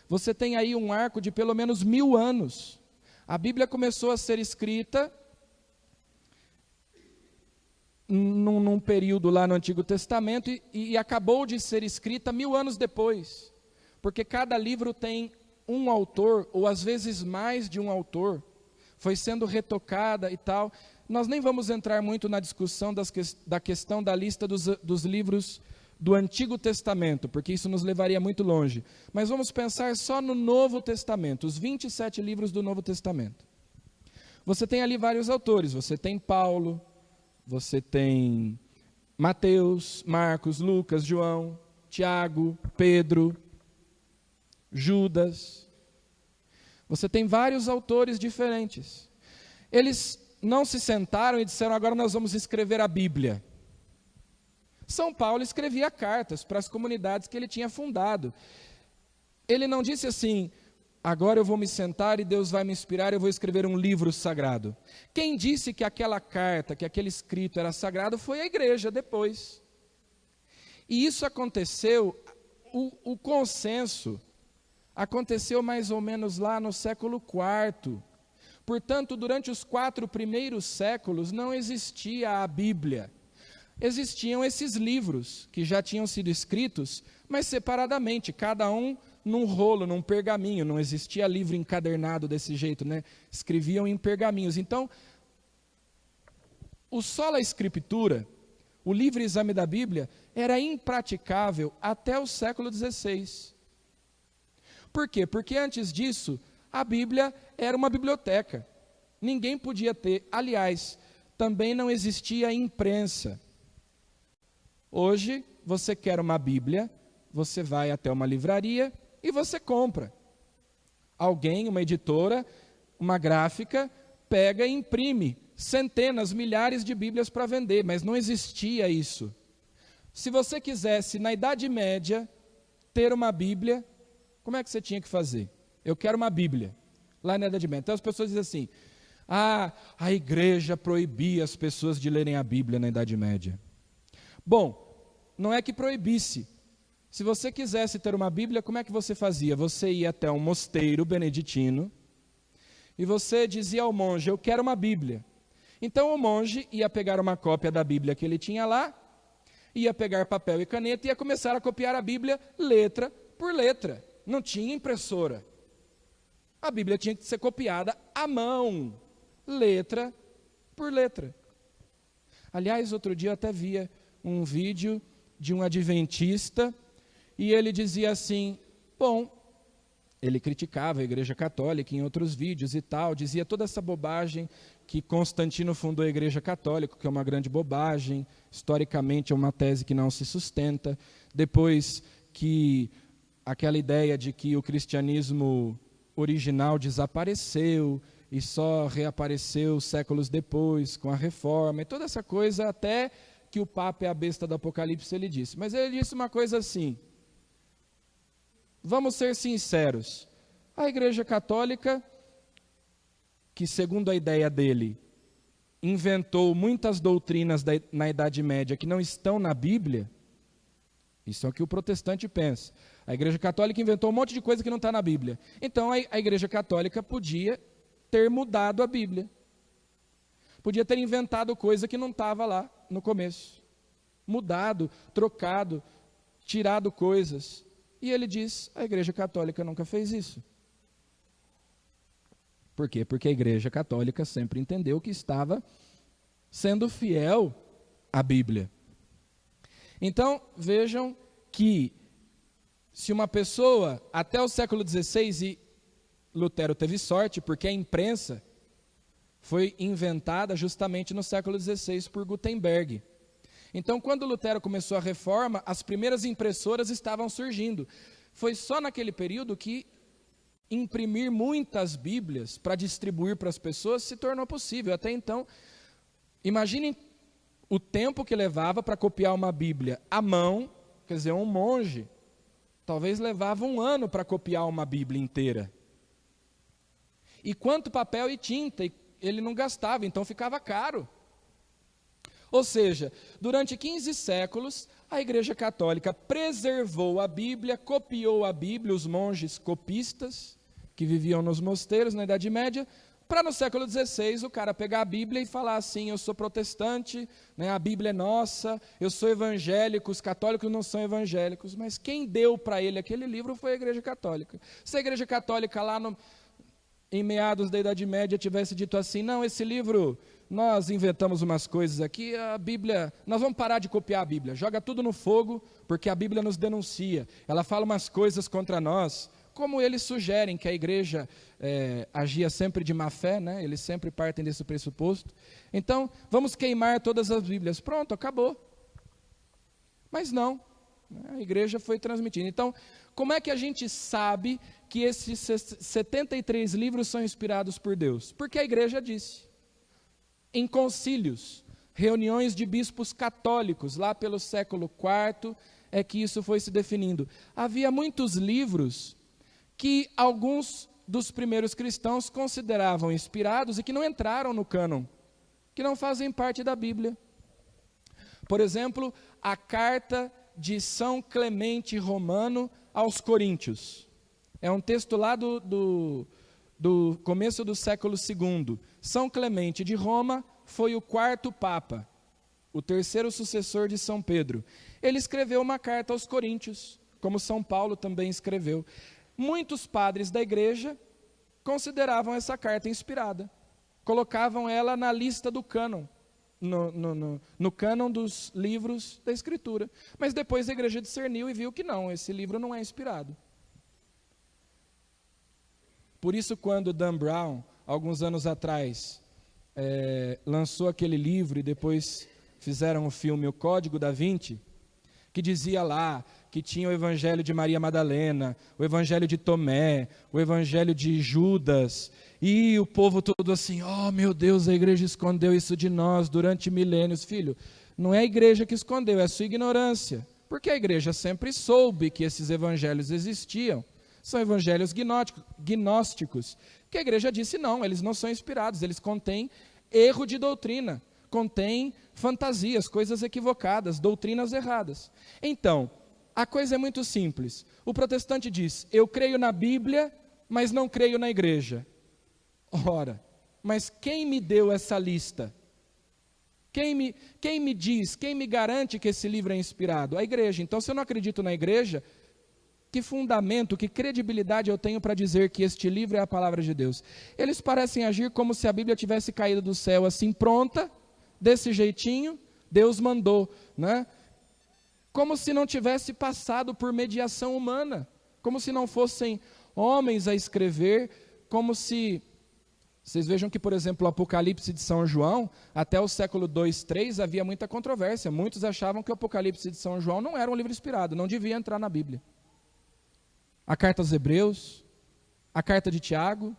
você tem aí um arco de pelo menos 1000 anos. A Bíblia começou a ser escrita num período lá no Antigo Testamento e acabou de ser escrita 1000 anos depois. Porque cada livro tem um autor, ou às vezes mais de um autor, foi sendo retocada e tal. Nós nem vamos entrar muito na discussão da questão da lista dos livros do Antigo Testamento, porque isso nos levaria muito longe. Mas vamos pensar só no Novo Testamento, os 27 livros do Novo Testamento. Você tem ali vários autores, você tem Paulo, você tem Mateus, Marcos, Lucas, João, Tiago, Pedro, Judas. Você tem vários autores diferentes. Eles não se sentaram e disseram, agora nós vamos escrever a Bíblia. São Paulo escrevia cartas para as comunidades que ele tinha fundado. Ele não disse assim, agora eu vou me sentar e Deus vai me inspirar, eu vou escrever um livro sagrado. Quem disse que aquela carta, que aquele escrito era sagrado, foi a igreja depois. E isso aconteceu, o consenso aconteceu mais ou menos lá no século IV. Portanto, durante os 4 primeiros séculos não existia a Bíblia. Existiam esses livros que já tinham sido escritos, mas separadamente, cada um num rolo, num pergaminho. Não existia livro encadernado desse jeito, né? Escreviam em pergaminhos. Então, o sola escritura, o livre exame da Bíblia, era impraticável até o século XVI. Por quê? Porque antes disso, a Bíblia era uma biblioteca. Ninguém podia ter. Aliás, também não existia imprensa. Hoje, você quer uma Bíblia, você vai até uma livraria e você compra. Alguém, uma editora, uma gráfica, pega e imprime centenas, milhares de Bíblias para vender, mas não existia isso. Se você quisesse, na Idade Média, ter uma Bíblia, como é que você tinha que fazer? Eu quero uma Bíblia, lá na Idade Média. Então as pessoas dizem assim, a igreja proibia as pessoas de lerem a Bíblia na Idade Média. Bom, não é que proibisse. Se você quisesse ter uma Bíblia, como é que você fazia? Você ia até um mosteiro beneditino e você dizia ao monge, eu quero uma Bíblia. Então o monge ia pegar uma cópia da Bíblia que ele tinha lá, ia pegar papel e caneta e ia começar a copiar a Bíblia letra por letra. Não tinha impressora. A Bíblia tinha que ser copiada à mão, letra por letra. Aliás, outro dia eu até via um vídeo de um adventista, e ele dizia assim, bom, ele criticava a Igreja Católica em outros vídeos e tal, dizia toda essa bobagem que Constantino fundou a Igreja Católica, que é uma grande bobagem, historicamente é uma tese que não se sustenta, depois que aquela ideia de que o cristianismo original desapareceu e só reapareceu séculos depois com a Reforma, e toda essa coisa até que o Papa é a besta do Apocalipse, ele disse. Mas ele disse uma coisa assim, vamos ser sinceros, a Igreja Católica, que segundo a ideia dele, inventou muitas doutrinas na Idade Média que não estão na Bíblia, isso é o que o protestante pensa. A Igreja Católica inventou um monte de coisa que não está na Bíblia. Então a Igreja Católica podia ter mudado a Bíblia. Podia ter inventado coisa que não estava lá no começo. Mudado, trocado, tirado coisas. E ele diz, a Igreja Católica nunca fez isso. Por quê? Porque a Igreja Católica sempre entendeu que estava sendo fiel à Bíblia. Então, vejam que se uma pessoa, até o século XVI, e Lutero teve sorte, porque a imprensa foi inventada justamente no século XVI por Gutenberg. Então, quando Lutero começou a reforma, as primeiras impressoras estavam surgindo. Foi só naquele período que imprimir muitas Bíblias para distribuir para as pessoas se tornou possível. Até então, imaginem o tempo que levava para copiar uma Bíblia à mão, quer dizer, um monge, talvez levava 1 ano para copiar uma Bíblia inteira. E quanto papel e tinta ele não gastava, então ficava caro. Ou seja, durante 15 séculos, a Igreja Católica preservou a Bíblia, copiou a Bíblia, os monges copistas, que viviam nos mosteiros na Idade Média, para no século XVI o cara pegar a Bíblia e falar assim, eu sou protestante, né, a Bíblia é nossa, eu sou evangélico, os católicos não são evangélicos, mas quem deu para ele aquele livro foi a Igreja Católica. Se a Igreja Católica lá em meados da Idade Média tivesse dito assim, não, esse livro, nós inventamos umas coisas aqui, a Bíblia, nós vamos parar de copiar a Bíblia, joga tudo no fogo, porque a Bíblia nos denuncia, ela fala umas coisas contra nós, como eles sugerem que a igreja agia sempre de má fé, né? Eles sempre partem desse pressuposto. Então, vamos queimar todas as Bíblias. Pronto, acabou. Mas não, a igreja foi transmitindo. Então, como é que a gente sabe que esses 73 livros são inspirados por Deus? Porque a igreja disse. Em concílios, reuniões de bispos católicos, lá pelo século IV, é que isso foi se definindo. Havia muitos livros que alguns dos primeiros cristãos consideravam inspirados e que não entraram no cânon, que não fazem parte da Bíblia. Por exemplo, a carta de São Clemente Romano aos Coríntios. É um texto lá do começo do século II. São Clemente de Roma foi o 4º Papa, o 3º sucessor de São Pedro. Ele escreveu uma carta aos Coríntios, como São Paulo também escreveu. Muitos padres da igreja consideravam essa carta inspirada, colocavam ela na lista do cânon, no cânon dos livros da Escritura. Mas depois a igreja discerniu e viu que não, esse livro não é inspirado. Por isso, quando Dan Brown, alguns anos atrás, lançou aquele livro e depois fizeram o filme O Código da Vinci, que dizia lá que tinha o Evangelho de Maria Madalena, o Evangelho de Tomé, o Evangelho de Judas, e o povo todo assim, oh meu Deus, a igreja escondeu isso de nós durante milênios. Filho, não é a igreja que escondeu, é a sua ignorância, porque a igreja sempre soube que esses evangelhos existiam, são evangelhos gnósticos, que a igreja disse não, eles não são inspirados, eles contêm erro de doutrina, contêm fantasias, coisas equivocadas, doutrinas erradas. Então, a coisa é muito simples. O protestante diz, eu creio na Bíblia, mas não creio na igreja. Ora, mas quem me deu essa lista? Quem me diz, quem me garante que esse livro é inspirado? A igreja. Então, se eu não acredito na igreja, que fundamento, que credibilidade eu tenho para dizer que este livro é a palavra de Deus? Eles parecem agir como se a Bíblia tivesse caído do céu assim, pronta, desse jeitinho, Deus mandou, né? Como se não tivesse passado por mediação humana, como se não fossem homens a escrever, como se... Vocês vejam que, por exemplo, o Apocalipse de São João, até o século II, III, havia muita controvérsia. Muitos achavam que o Apocalipse de São João não era um livro inspirado, não devia entrar na Bíblia. A carta aos Hebreus, a carta de Tiago,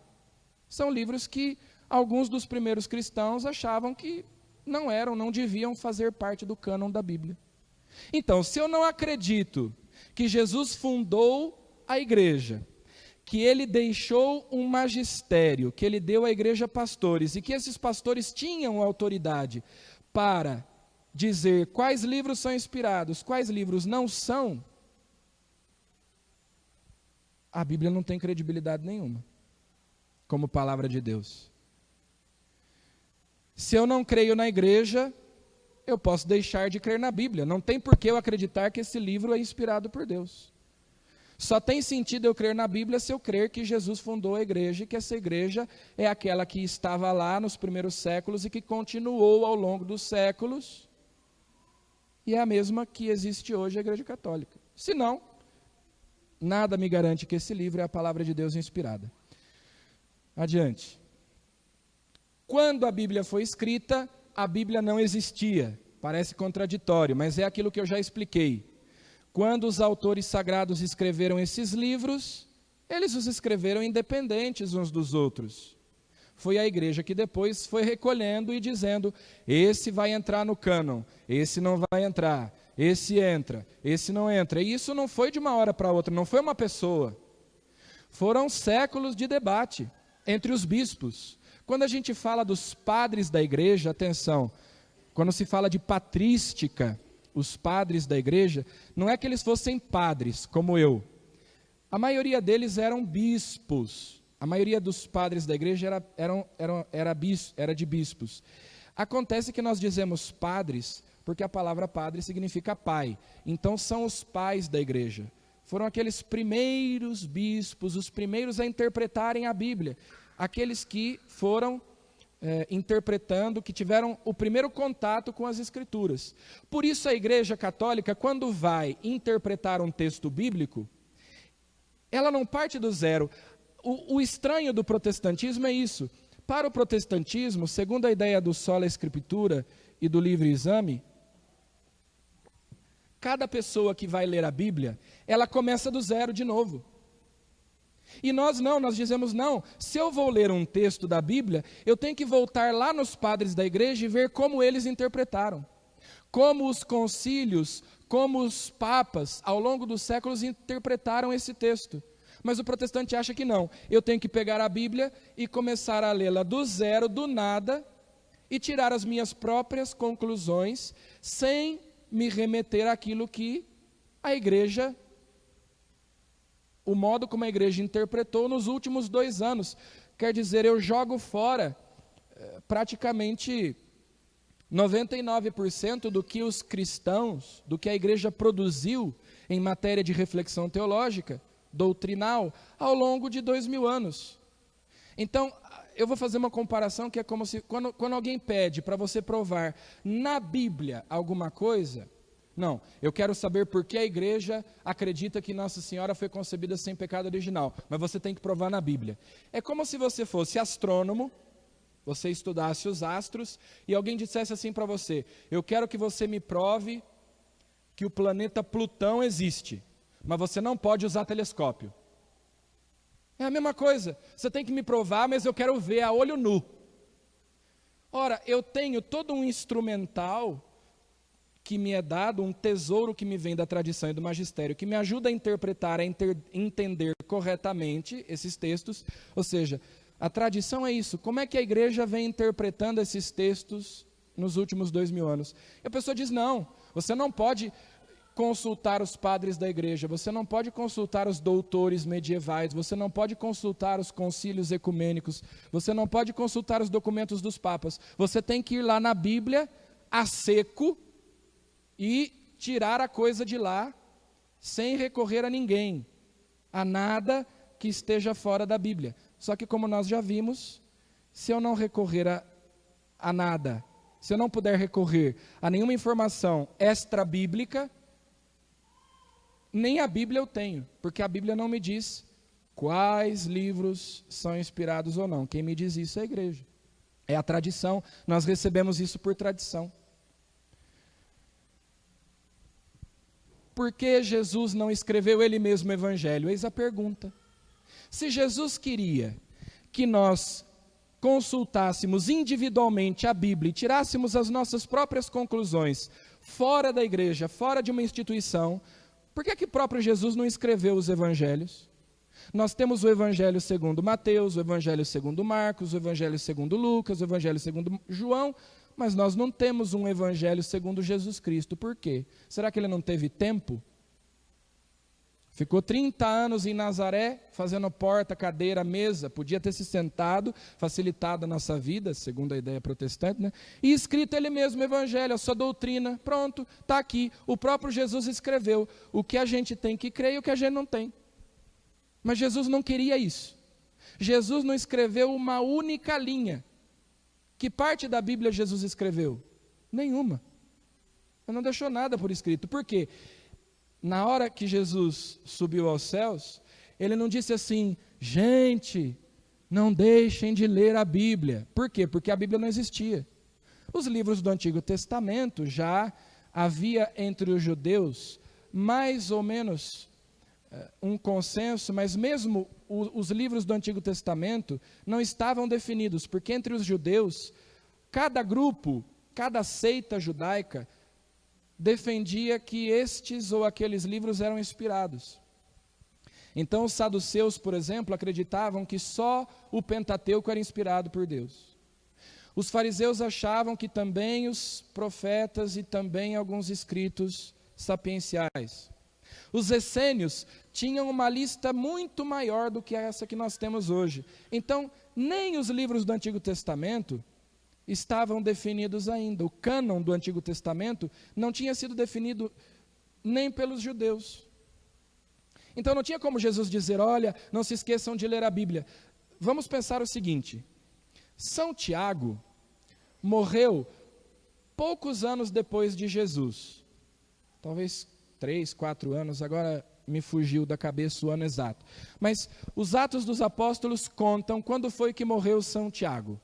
são livros que alguns dos primeiros cristãos achavam que não deviam fazer parte do cânon da Bíblia. Então, se eu não acredito que Jesus fundou a igreja, que ele deixou um magistério, que ele deu à igreja pastores, e que esses pastores tinham autoridade para dizer quais livros são inspirados, quais livros não são, a Bíblia não tem credibilidade nenhuma, como palavra de Deus. Se eu não creio na igreja, eu posso deixar de crer na Bíblia. Não tem por que eu acreditar que esse livro é inspirado por Deus. Só tem sentido eu crer na Bíblia se eu crer que Jesus fundou a igreja e que essa igreja é aquela que estava lá nos primeiros séculos e que continuou ao longo dos séculos e é a mesma que existe hoje a Igreja Católica. Se não, nada me garante que esse livro é a palavra de Deus inspirada. Adiante. Quando a Bíblia foi escrita, a Bíblia não existia. Parece contraditório, mas é aquilo que eu já expliquei. Quando os autores sagrados escreveram esses livros, eles os escreveram independentes uns dos outros. Foi a igreja que depois foi recolhendo e dizendo, esse vai entrar no cânon, esse não vai entrar, esse entra, esse não entra. E isso não foi de uma hora para outra, não foi uma pessoa. Foram séculos de debate entre os bispos. Quando a gente fala dos padres da igreja, atenção, quando se fala de patrística, os padres da igreja, não é que eles fossem padres, como eu. A maioria deles eram bispos. A maioria dos padres da igreja era de bispos. Acontece que nós dizemos padres, porque a palavra padre significa pai. Então são os pais da igreja. Foram aqueles primeiros bispos, os primeiros a interpretarem a Bíblia. Aqueles que foram interpretando, que tiveram o primeiro contato com as Escrituras. Por isso a Igreja Católica, quando vai interpretar um texto bíblico, ela não parte do zero. O estranho do protestantismo é isso. Para o protestantismo, segundo a ideia do sola escritura e do livre exame, cada pessoa que vai ler a Bíblia, ela começa do zero de novo. E nós não, nós dizemos não, se eu vou ler um texto da Bíblia, eu tenho que voltar lá nos padres da igreja e ver como eles interpretaram. Como os concílios, como os papas, ao longo dos séculos interpretaram esse texto. Mas o protestante acha que não, eu tenho que pegar a Bíblia e começar a lê-la do zero, do nada, e tirar as minhas próprias conclusões, sem me remeter àquilo que a igreja, o modo como a igreja interpretou nos últimos 2 anos. Quer dizer, eu jogo fora praticamente 99% do que os cristãos, do que a igreja produziu em matéria de reflexão teológica, doutrinal, ao longo de 2000 anos. Então, eu vou fazer uma comparação que é como se, quando alguém pede para você provar na Bíblia alguma coisa, não, eu quero saber por que a igreja acredita que Nossa Senhora foi concebida sem pecado original, mas você tem que provar na Bíblia. É como se você fosse astrônomo, você estudasse os astros, e alguém dissesse assim para você, eu quero que você me prove que o planeta Plutão existe, mas você não pode usar telescópio. É a mesma coisa, você tem que me provar, mas eu quero ver a olho nu. Ora, eu tenho todo um instrumental que me é dado, um tesouro que me vem da tradição e do magistério, que me ajuda a interpretar, a entender corretamente esses textos. Ou seja, a tradição é isso. Como é que a igreja vem interpretando esses textos nos últimos 2000 anos? E a pessoa diz, não, você não pode consultar os padres da igreja, você não pode consultar os doutores medievais, você não pode consultar os concílios ecumênicos, você não pode consultar os documentos dos papas, você tem que ir lá na Bíblia, a seco, e tirar a coisa de lá, sem recorrer a ninguém, a nada que esteja fora da Bíblia. Só que como nós já vimos, se eu não recorrer a nada, se eu não puder recorrer a nenhuma informação extra-bíblica, nem a Bíblia eu tenho, porque a Bíblia não me diz quais livros são inspirados ou não. Quem me diz isso é a igreja. É a tradição, nós recebemos isso por tradição. Por que Jesus não escreveu ele mesmo o Evangelho? Eis a pergunta. Se Jesus queria que nós consultássemos individualmente a Bíblia e tirássemos as nossas próprias conclusões fora da igreja, fora de uma instituição, por que o próprio Jesus não escreveu os Evangelhos? Nós temos o Evangelho segundo Mateus, o Evangelho segundo Marcos, o Evangelho segundo Lucas, o Evangelho segundo João, mas nós não temos um Evangelho segundo Jesus Cristo. Por quê? Será que ele não teve tempo? Ficou 30 anos em Nazaré, fazendo porta, cadeira, mesa, podia ter se sentado, facilitado a nossa vida, segundo a ideia protestante, né? E escrito ele mesmo o Evangelho, a sua doutrina, pronto, está aqui. O próprio Jesus escreveu o que a gente tem que crer e o que a gente não tem. Mas Jesus não queria isso. Jesus não escreveu uma única linha. Que parte da Bíblia Jesus escreveu? Nenhuma. Ele não deixou nada por escrito. Por quê? Na hora que Jesus subiu aos céus, ele não disse assim, gente, Não deixem de ler a Bíblia. Por quê? Porque a Bíblia não existia. Os livros do Antigo Testamento já havia entre os judeus mais ou menos um consenso, mas mesmo os livros do Antigo Testamento não estavam definidos, porque entre os judeus, cada grupo, cada seita judaica defendia que estes ou aqueles livros eram inspirados. Então os saduceus, por exemplo, acreditavam que só o Pentateuco era inspirado por Deus. Os fariseus achavam que também os profetas e também alguns escritos sapienciais. Os essênios tinham uma lista muito maior do que essa que nós temos hoje. Então, nem os livros do Antigo Testamento estavam definidos ainda. O cânon do Antigo Testamento não tinha sido definido nem pelos judeus. Então não tinha como Jesus dizer, olha, não se esqueçam de ler a Bíblia. Vamos pensar o seguinte, São Tiago morreu poucos anos depois de Jesus, talvez 3, 4 anos, agora me fugiu da cabeça o ano exato. Mas os Atos dos Apóstolos contam quando foi que morreu São Tiago.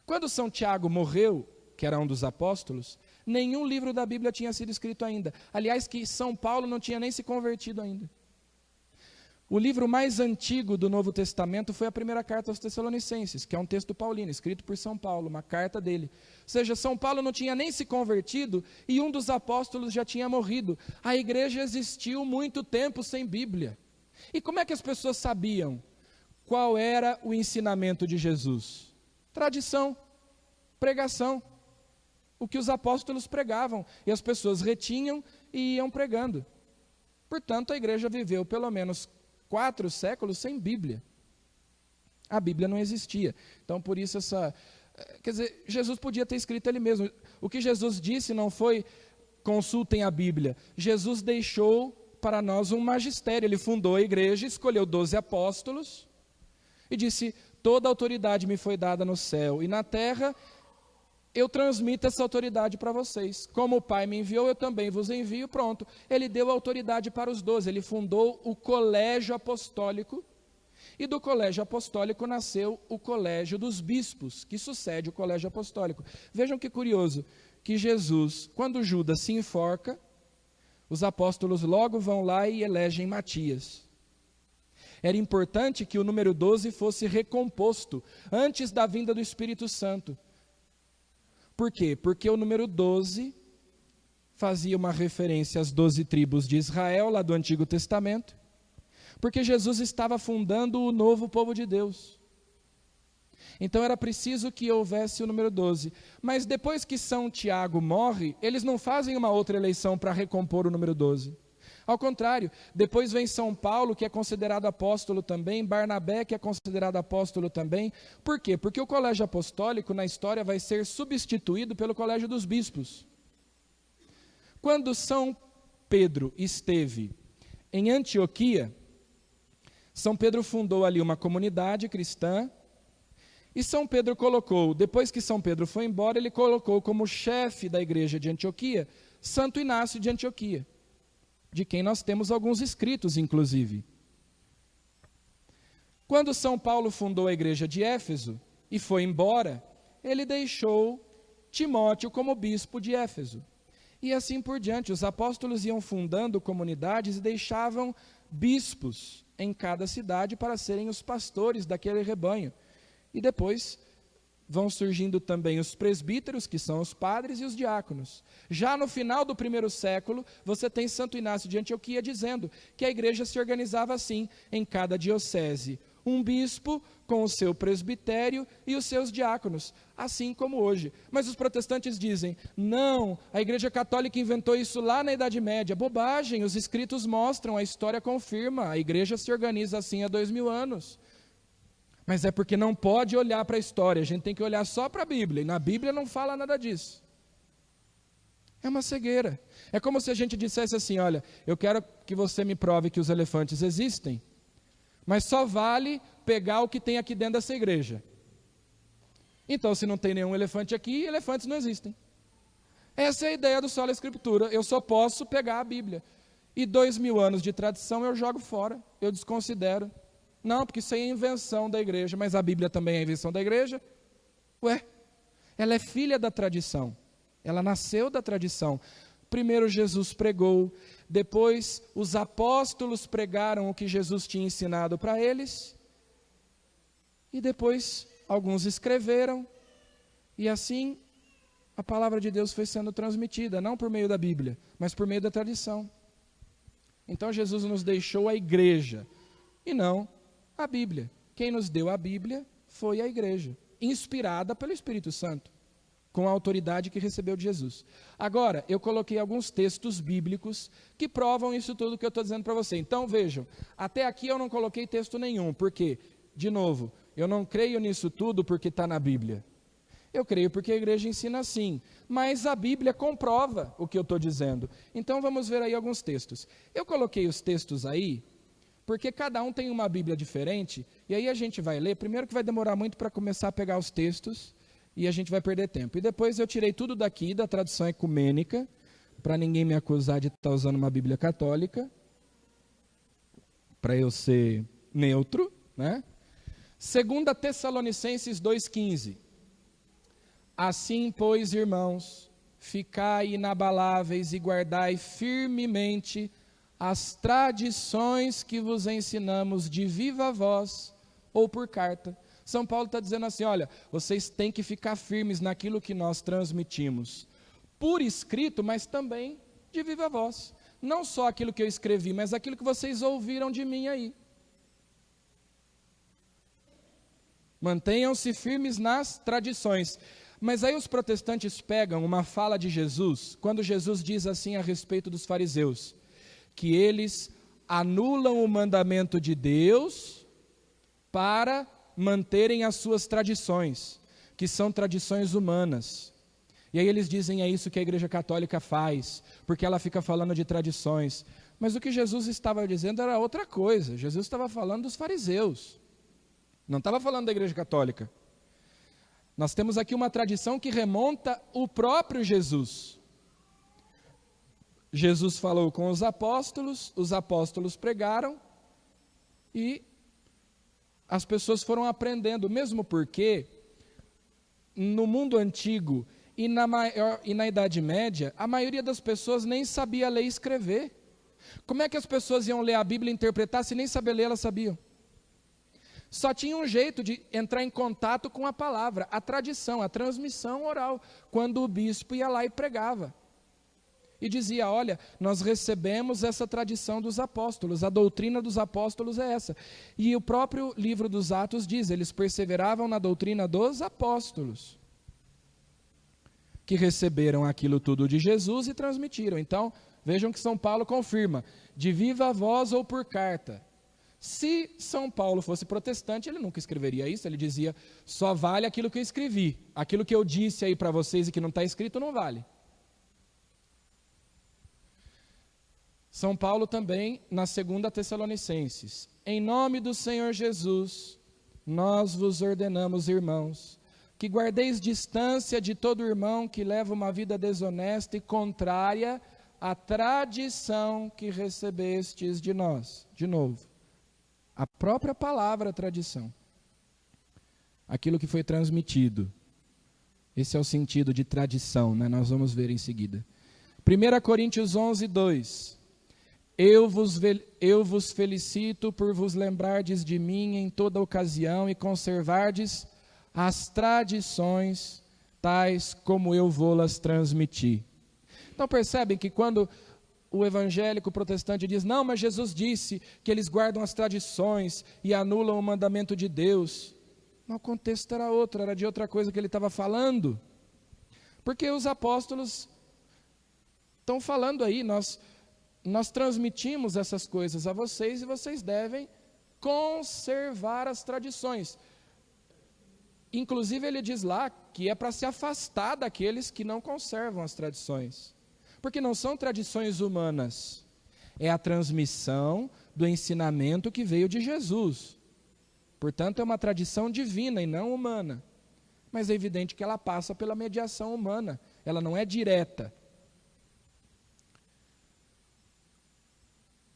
Quando São Tiago morreu, que era um dos apóstolos, nenhum livro da Bíblia tinha sido escrito ainda. Aliás, que São Paulo não tinha nem se convertido ainda. O livro mais antigo do Novo Testamento foi a primeira carta aos Tessalonicenses, que é um texto paulino, escrito por São Paulo, uma carta dele. Ou seja, São Paulo não tinha nem se convertido e um dos apóstolos já tinha morrido. A igreja existiu muito tempo sem Bíblia. E como é que as pessoas sabiam qual era o ensinamento de Jesus? Tradição, pregação. O que os apóstolos pregavam, e as pessoas retinham e iam pregando. Portanto, a igreja viveu pelo menos 4 séculos sem Bíblia. A Bíblia não existia. Então, por isso quer dizer, Jesus podia ter escrito ele mesmo. O que Jesus disse não foi, consultem a Bíblia. Jesus deixou para nós um magistério. Ele fundou a igreja, escolheu 12 apóstolos, e disse, toda autoridade me foi dada no céu e na terra, eu transmito essa autoridade para vocês. Como o Pai me enviou, eu também vos envio. Pronto. Ele deu autoridade para os 12. Ele fundou o colégio apostólico. E do colégio apostólico nasceu o colégio dos bispos, que sucede o colégio apostólico. Vejam que curioso, que Jesus, quando Judas se enforca, os apóstolos logo vão lá e elegem Matias. Era importante que o número 12 fosse recomposto antes da vinda do Espírito Santo. Por quê? Porque o número 12 fazia uma referência às 12 tribos de Israel, lá do Antigo Testamento, porque Jesus estava fundando o novo povo de Deus. Então era preciso que houvesse o número 12. Mas depois que São Tiago morre, eles não fazem uma outra eleição para recompor o número 12. Ao contrário, depois vem São Paulo, que é considerado apóstolo também, Barnabé, que é considerado apóstolo também. Por quê? Porque o colégio apostólico, na história, vai ser substituído pelo colégio dos bispos. Quando São Pedro esteve em Antioquia, São Pedro fundou ali uma comunidade cristã, e São Pedro colocou, depois que São Pedro foi embora, ele colocou como chefe da igreja de Antioquia, Santo Inácio de Antioquia, de quem nós temos alguns escritos, inclusive. Quando São Paulo fundou a igreja de Éfeso e foi embora, ele deixou Timóteo como bispo de Éfeso. E assim por diante, os apóstolos iam fundando comunidades e deixavam bispos em cada cidade para serem os pastores daquele rebanho. E depois vão surgindo também os presbíteros, que são os padres, e os diáconos. Já no final do 1º século, você tem Santo Inácio de Antioquia dizendo que a igreja se organizava assim, em cada diocese, um bispo com o seu presbitério e os seus diáconos, assim como hoje. Mas os protestantes dizem, não, a igreja católica inventou isso lá na Idade Média. Bobagem, os escritos mostram, a história confirma, a igreja se organiza assim há 2000 anos. Mas é porque não pode olhar para a história, a gente tem que olhar só para a Bíblia, e na Bíblia não fala nada disso. É uma cegueira. É como se a gente dissesse assim, olha, eu quero que você me prove que os elefantes existem, mas só vale pegar o que tem aqui dentro dessa igreja. Então, se não tem nenhum elefante aqui, elefantes não existem. Essa é a ideia do Sola Escritura, eu só posso pegar a Bíblia. E 2000 anos de tradição eu jogo fora, eu desconsidero. Não, porque isso aí é invenção da igreja, mas a Bíblia também é invenção da igreja. Ué, ela é filha da tradição, ela nasceu da tradição. Primeiro Jesus pregou, depois os apóstolos pregaram o que Jesus tinha ensinado para eles, e depois alguns escreveram, e assim a palavra de Deus foi sendo transmitida, não por meio da Bíblia, mas por meio da tradição. Então Jesus nos deixou a igreja, e não a Bíblia. Quem nos deu a Bíblia foi a igreja, inspirada pelo Espírito Santo, com a autoridade que recebeu de Jesus. Agora, eu coloquei alguns textos bíblicos que provam isso tudo que eu estou dizendo para você. Então, vejam, até aqui eu não coloquei texto nenhum, porque, de novo, eu não creio nisso tudo porque está na Bíblia. Eu creio porque a igreja ensina assim, mas a Bíblia comprova o que eu estou dizendo. Então, vamos ver aí alguns textos. Eu coloquei os textos aí, porque cada um tem uma Bíblia diferente, e aí a gente vai ler, primeiro que vai demorar muito para começar a pegar os textos, e a gente vai perder tempo. E depois eu tirei tudo daqui, da tradução ecumênica, para ninguém me acusar de estar usando uma Bíblia católica, para eu ser neutro, né? 2 Tessalonicenses 2,15. Assim, pois, irmãos, ficai inabaláveis e guardai firmemente as tradições que vos ensinamos de viva voz ou por carta. São Paulo está dizendo assim, olha, vocês têm que ficar firmes naquilo que nós transmitimos, por escrito, mas também de viva voz. Não só aquilo que eu escrevi, mas aquilo que vocês ouviram de mim aí. Mantenham-se firmes nas tradições. Mas aí os protestantes pegam uma fala de Jesus, quando Jesus diz assim a respeito dos fariseus, que eles anulam o mandamento de Deus para manterem as suas tradições, que são tradições humanas. E aí eles dizem, é isso que a Igreja Católica faz, porque ela fica falando de tradições. Mas o que Jesus estava dizendo era outra coisa. Jesus estava falando dos fariseus, não estava falando da Igreja Católica. Nós temos aqui uma tradição que remonta o próprio Jesus. Jesus falou com os apóstolos pregaram, e as pessoas foram aprendendo, mesmo porque no mundo antigo e na Idade Média, a maioria das pessoas nem sabia ler e escrever. Como é que as pessoas iam ler a Bíblia e interpretar se nem saber ler elas sabiam? Só tinha um jeito de entrar em contato com a palavra, a tradição, a transmissão oral, quando o bispo ia lá e pregava. E dizia, olha, nós recebemos essa tradição dos apóstolos, a doutrina dos apóstolos é essa. E o próprio livro dos Atos diz, eles perseveravam na doutrina dos apóstolos, que receberam aquilo tudo de Jesus e transmitiram. Então, vejam que São Paulo confirma, de viva voz ou por carta. Se São Paulo fosse protestante, ele nunca escreveria isso, ele dizia, só vale aquilo que eu escrevi, aquilo que eu disse aí para vocês e que não está escrito não vale. São Paulo também, na 2 Tessalonicenses, em nome do Senhor Jesus, nós vos ordenamos, irmãos, que guardeis distância de todo irmão que leva uma vida desonesta e contrária à tradição que recebestes de nós. De novo, a própria palavra tradição, aquilo que foi transmitido. Esse é o sentido de tradição, né? Nós vamos ver em seguida. 1 Coríntios 11, 2. Eu vos felicito por vos lembrardes de mim em toda ocasião e conservardes as tradições tais como eu vou-las transmitir. Então percebem que quando o evangélico protestante diz, não, mas Jesus disse que eles guardam as tradições e anulam o mandamento de Deus. Não, o contexto era outro, era de outra coisa que ele estava falando. Porque os apóstolos estão falando aí, nós transmitimos essas coisas a vocês e vocês devem conservar as tradições. Inclusive ele diz lá que é para se afastar daqueles que não conservam as tradições. Porque não são tradições humanas, é a transmissão do ensinamento que veio de Jesus. Portanto, é uma tradição divina e não humana. Mas é evidente que ela passa pela mediação humana, ela não é direta.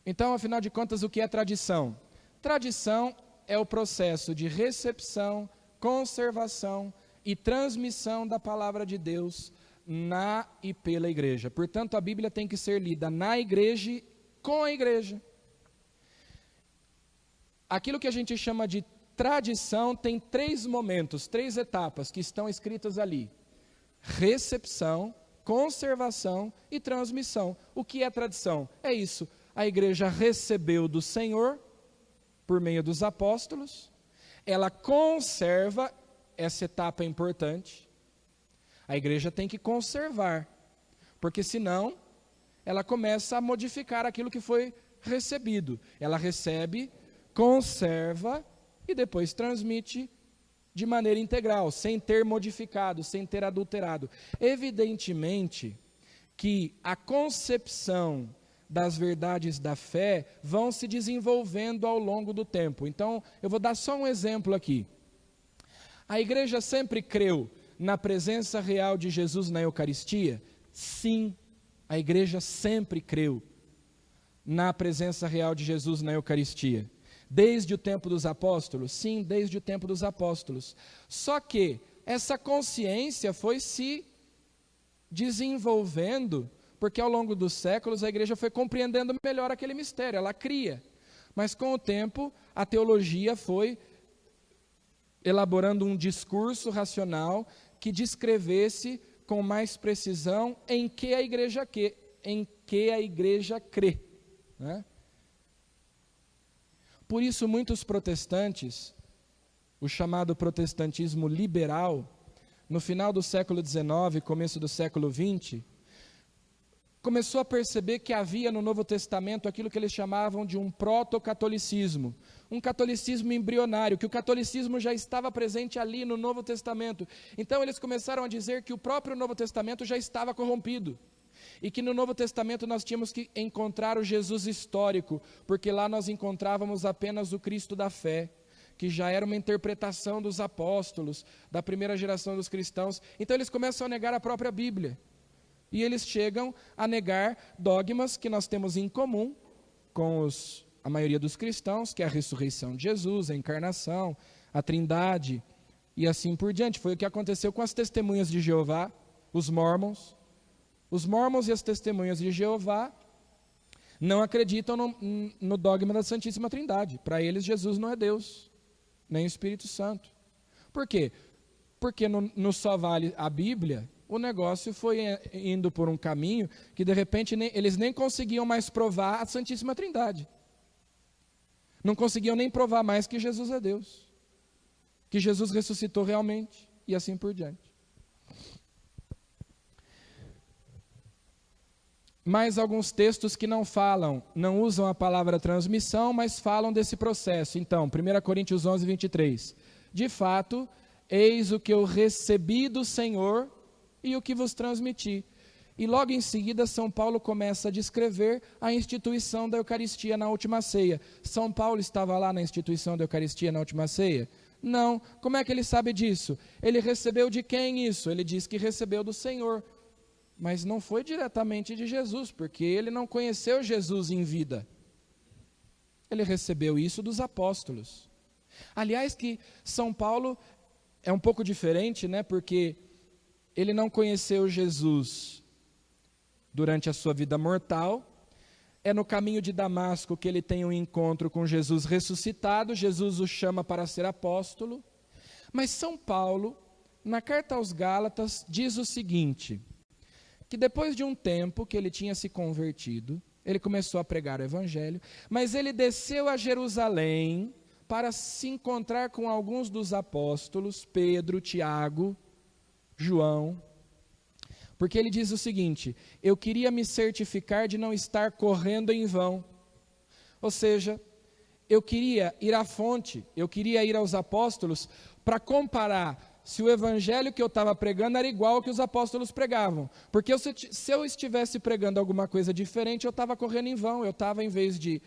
Então, afinal de contas, o que é tradição? Tradição é o processo de recepção, conservação e transmissão da palavra de Deus na e pela igreja. Portanto, a Bíblia tem que ser lida na igreja e com a igreja. Aquilo que a gente chama de tradição tem 3 momentos, 3 etapas que estão escritas ali: recepção, conservação e transmissão. O que é tradição? É isso. A igreja recebeu do Senhor por meio dos apóstolos, ela conserva, essa etapa é importante. A igreja tem que conservar, porque senão ela começa a modificar aquilo que foi recebido. Ela recebe, conserva e depois transmite de maneira integral, sem ter modificado, sem ter adulterado. Evidentemente que a concepção das verdades da fé vão se desenvolvendo ao longo do tempo. Então, eu vou dar só um exemplo aqui. A igreja sempre creu na presença real de Jesus na Eucaristia? Sim, a igreja sempre creu na presença real de Jesus na Eucaristia. Desde o tempo dos apóstolos? Sim, desde o tempo dos apóstolos. Só que essa consciência foi se desenvolvendo, porque ao longo dos séculos a igreja foi compreendendo melhor aquele mistério, ela cria. Mas com o tempo a teologia foi elaborando um discurso racional que descrevesse com mais precisão em que a igreja crê, né? Por isso muitos protestantes, o chamado protestantismo liberal, no final do século XIX, começo do século XX, começou a perceber que havia no Novo Testamento aquilo que eles chamavam de um proto-catolicismo, um catolicismo embrionário, que o catolicismo já estava presente ali no Novo Testamento. Então eles começaram a dizer que o próprio Novo Testamento já estava corrompido, e que no Novo Testamento nós tínhamos que encontrar o Jesus histórico, porque lá nós encontrávamos apenas o Cristo da fé, que já era uma interpretação dos apóstolos, da primeira geração dos cristãos. Então eles começam a negar a própria Bíblia. E eles chegam a negar dogmas que nós temos em comum com a maioria dos cristãos, que é a ressurreição de Jesus, a encarnação, a trindade e assim por diante. Foi o que aconteceu com as testemunhas de Jeová, os mormons. Os mormons e as testemunhas de Jeová não acreditam no dogma da Santíssima Trindade. Para eles, Jesus não é Deus, nem o Espírito Santo. Por quê? Porque no só vale a Bíblia, o negócio foi indo por um caminho que de repente eles nem conseguiam mais provar a Santíssima Trindade. Não conseguiam nem provar mais que Jesus é Deus, que Jesus ressuscitou realmente e assim por diante. Mais alguns textos que não usam a palavra transmissão, mas falam desse processo. Então, 1 Coríntios 11, 23. De fato, eis o que eu recebi do Senhor e o que vos transmiti. E logo em seguida, São Paulo começa a descrever a instituição da Eucaristia na última ceia. São Paulo estava lá na instituição da Eucaristia na última ceia? Não. Como é que ele sabe disso? Ele recebeu de quem isso? Ele diz que recebeu do Senhor. Mas não foi diretamente de Jesus, porque ele não conheceu Jesus em vida. Ele recebeu isso dos apóstolos. Aliás, que São Paulo é um pouco diferente, né? Porque ele não conheceu Jesus durante a sua vida mortal. É no caminho de Damasco que ele tem um encontro com Jesus ressuscitado. Jesus o chama para ser apóstolo. Mas São Paulo, na carta aos Gálatas, diz o seguinte: que depois de um tempo que ele tinha se convertido, ele começou a pregar o evangelho, mas ele desceu a Jerusalém para se encontrar com alguns dos apóstolos, Pedro, Tiago, João, porque ele diz o seguinte: eu queria me certificar de não estar correndo em vão. Ou seja, eu queria ir à fonte, eu queria ir aos apóstolos para comparar se o evangelho que eu estava pregando era igual ao que os apóstolos pregavam. Porque se eu estivesse pregando alguma coisa diferente, eu estava correndo em vão. Eu estava, em vez de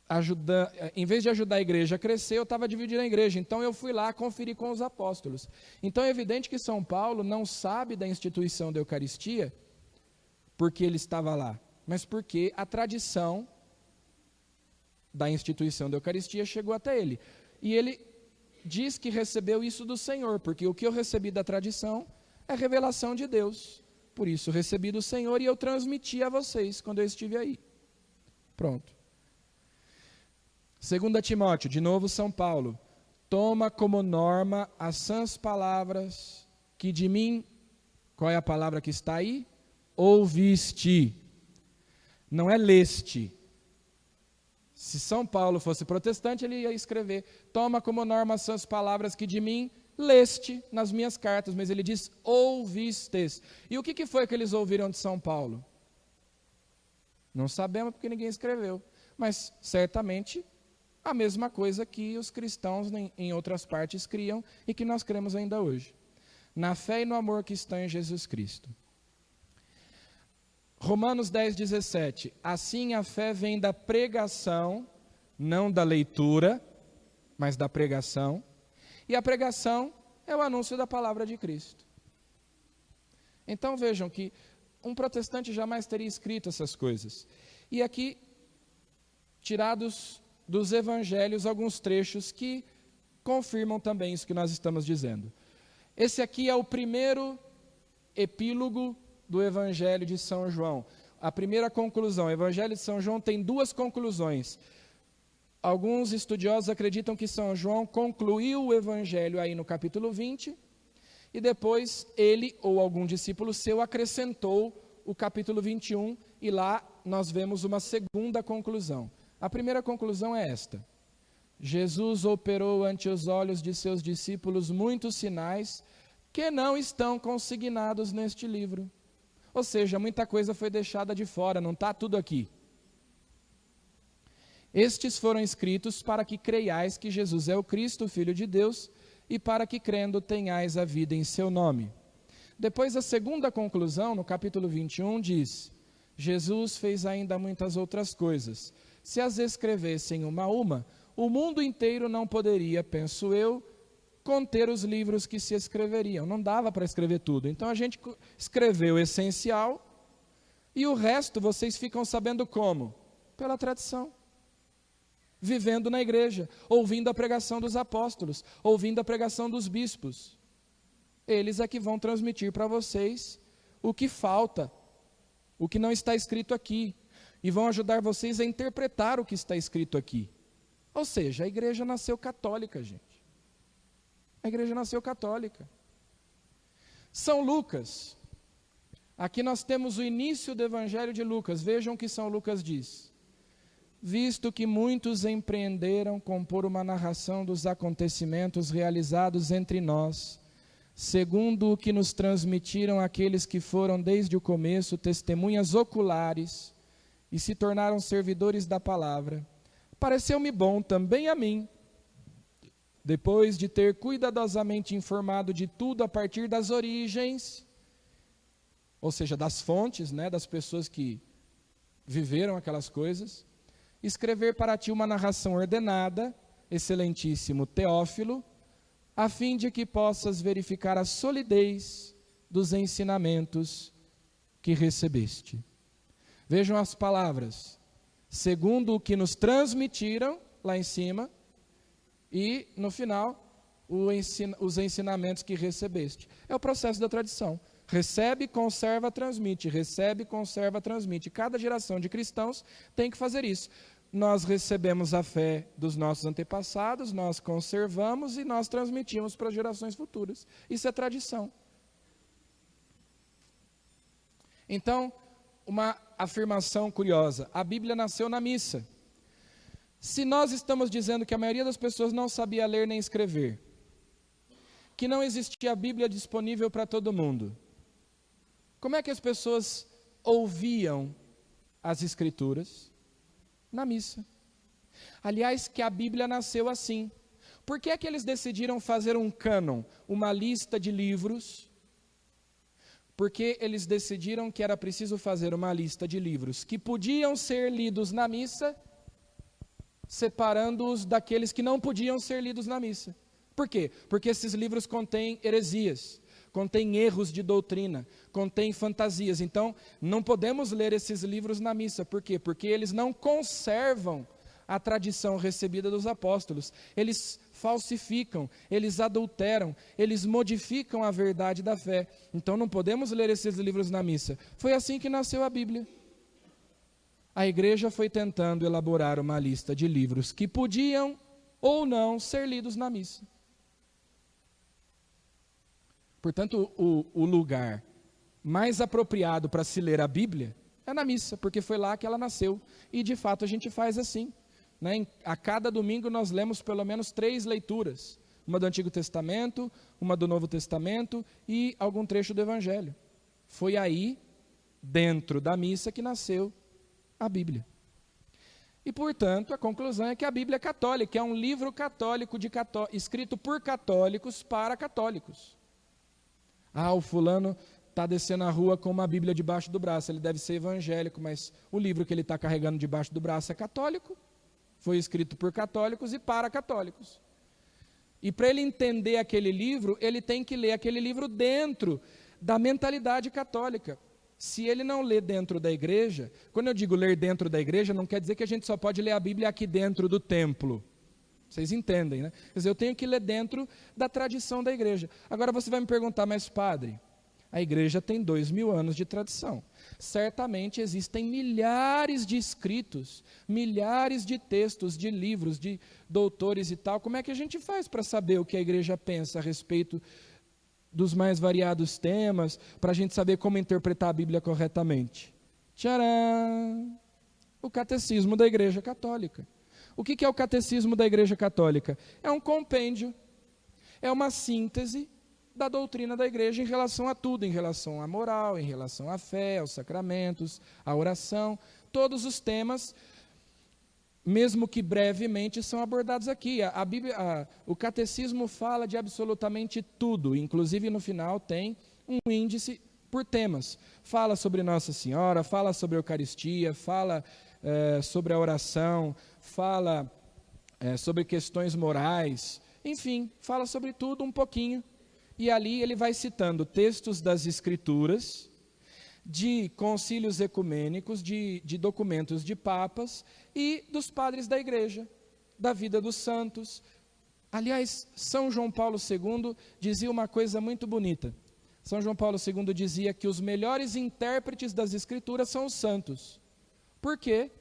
ajudar a igreja a crescer, eu estava dividindo a igreja. Então eu fui lá conferir com os apóstolos. Então é evidente que São Paulo não sabe da instituição da Eucaristia porque ele estava lá, mas porque a tradição da instituição da Eucaristia chegou até ele. E ele diz que recebeu isso do Senhor, porque o que eu recebi da tradição é revelação de Deus. Por isso recebi do Senhor e eu transmiti a vocês quando eu estive aí. Pronto. 2 Timóteo, de novo São Paulo. Toma como norma as sãs palavras que de mim, qual é a palavra que está aí? Ouviste. Não é leste. Se São Paulo fosse protestante, ele ia escrever, toma como norma as sãs palavras que de mim leste nas minhas cartas, mas ele diz, ouvistes. E o que foi que eles ouviram de São Paulo? Não sabemos porque ninguém escreveu, mas certamente a mesma coisa que os cristãos em outras partes criam e que nós cremos ainda hoje. Na fé e no amor que estão em Jesus Cristo. Romanos 10:17, assim a fé vem da pregação, não da leitura, mas da pregação, e a pregação é o anúncio da palavra de Cristo. Então vejam que um protestante jamais teria escrito essas coisas. E aqui, tirados dos evangelhos, alguns trechos que confirmam também isso que nós estamos dizendo. Esse aqui é o primeiro epílogo do Evangelho de São João. A primeira conclusão, o Evangelho de São João tem duas conclusões. Alguns estudiosos acreditam que São João concluiu o Evangelho aí no capítulo 20, e depois ele ou algum discípulo seu acrescentou o capítulo 21, e lá nós vemos uma segunda conclusão. A primeira conclusão é esta: Jesus operou ante os olhos de seus discípulos muitos sinais que não estão consignados neste livro. Ou seja, muita coisa foi deixada de fora, não está tudo aqui. Estes foram escritos para que creiais que Jesus é o Cristo, o Filho de Deus, e para que crendo tenhais a vida em seu nome. Depois a segunda conclusão, no capítulo 21, diz: Jesus fez ainda muitas outras coisas. Se as escrevessem uma a uma, o mundo inteiro não poderia, penso eu, conter os livros que se escreveriam. Não dava para escrever tudo. Então a gente escreveu o essencial e o resto vocês ficam sabendo como? Pela tradição. Vivendo na igreja, ouvindo a pregação dos apóstolos, ouvindo a pregação dos bispos. Eles é que vão transmitir para vocês o que falta, o que não está escrito aqui, e vão ajudar vocês a interpretar o que está escrito aqui. Ou seja, a igreja nasceu católica, gente. A igreja nasceu católica. São Lucas. Aqui nós temos o início do Evangelho de Lucas. Vejam o que São Lucas diz. Visto que muitos empreenderam compor uma narração dos acontecimentos realizados entre nós, segundo o que nos transmitiram aqueles que foram desde o começo testemunhas oculares e se tornaram servidores da palavra, pareceu-me bom também a mim, depois de ter cuidadosamente informado de tudo a partir das origens, ou seja, das fontes, das pessoas que viveram aquelas coisas, escrever para ti uma narração ordenada, excelentíssimo Teófilo, a fim de que possas verificar a solidez dos ensinamentos que recebeste. Vejam as palavras, segundo o que nos transmitiram, lá em cima, e, no final, os ensinamentos que recebeste. É o processo da tradição. Recebe, conserva, transmite. Recebe, conserva, transmite. Cada geração de cristãos tem que fazer isso. Nós recebemos a fé dos nossos antepassados, nós conservamos e nós transmitimos para gerações futuras. Isso é tradição. Então, uma afirmação curiosa. A Bíblia nasceu na missa. Se nós estamos dizendo que a maioria das pessoas não sabia ler nem escrever, que não existia a Bíblia disponível para todo mundo, como é que as pessoas ouviam as Escrituras? Na missa. Aliás, que a Bíblia nasceu assim. Por que é que eles decidiram fazer um cânon, uma lista de livros? Porque eles decidiram que era preciso fazer uma lista de livros que podiam ser lidos na missa, separando-os daqueles que não podiam ser lidos na missa. Por quê? Porque esses livros contêm heresias, contêm erros de doutrina, contêm fantasias. Então, não podemos ler esses livros na missa. Por quê? Porque eles não conservam a tradição recebida dos apóstolos. Eles falsificam, eles adulteram, eles modificam a verdade da fé. Então não podemos ler esses livros na missa. Foi assim que nasceu a Bíblia. A igreja foi tentando elaborar uma lista de livros que podiam ou não ser lidos na missa. Portanto, o lugar mais apropriado para se ler a Bíblia é na missa, porque foi lá que ela nasceu. E de fato a gente faz assim, né? A cada domingo nós lemos pelo menos 3 leituras. Uma do Antigo Testamento, uma do Novo Testamento e algum trecho do Evangelho. Foi aí, dentro da missa, que nasceu a Bíblia. E, portanto, a conclusão é que a Bíblia é católica, é um livro católico escrito por católicos para católicos. Ah, o fulano está descendo a rua com uma Bíblia debaixo do braço, ele deve ser evangélico, mas o livro que ele está carregando debaixo do braço é católico, foi escrito por católicos e para católicos. E para ele entender aquele livro, ele tem que ler aquele livro dentro da mentalidade católica. Se ele não lê dentro da igreja, quando eu digo ler dentro da igreja, não quer dizer que a gente só pode ler a Bíblia aqui dentro do templo. Vocês entendem, né? Quer dizer, eu tenho que ler dentro da tradição da igreja. Agora você vai me perguntar, mas padre, a igreja tem 2000 anos de tradição. Certamente existem milhares de escritos, milhares de textos, de livros, de doutores e tal. Como é que a gente faz para saber o que a igreja pensa a respeito dos mais variados temas, para a gente saber como interpretar a Bíblia corretamente? Tcharam! O Catecismo da Igreja Católica. O que é o Catecismo da Igreja Católica? É um compêndio, é uma síntese da doutrina da igreja em relação a tudo, em relação à moral, em relação à fé, aos sacramentos, à oração. Todos os temas, mesmo que brevemente, são abordados aqui. A Bíblia, o Catecismo fala de absolutamente tudo, inclusive no final tem um índice por temas. Fala sobre Nossa Senhora, fala sobre a Eucaristia, fala sobre a oração, fala sobre questões morais, enfim, fala sobre tudo um pouquinho. E ali ele vai citando textos das Escrituras, de concílios ecumênicos, de documentos de papas e dos padres da igreja, da vida dos santos. Aliás, São João Paulo II dizia uma coisa muito bonita. São João Paulo II dizia que os melhores intérpretes das Escrituras são os santos. Por quê?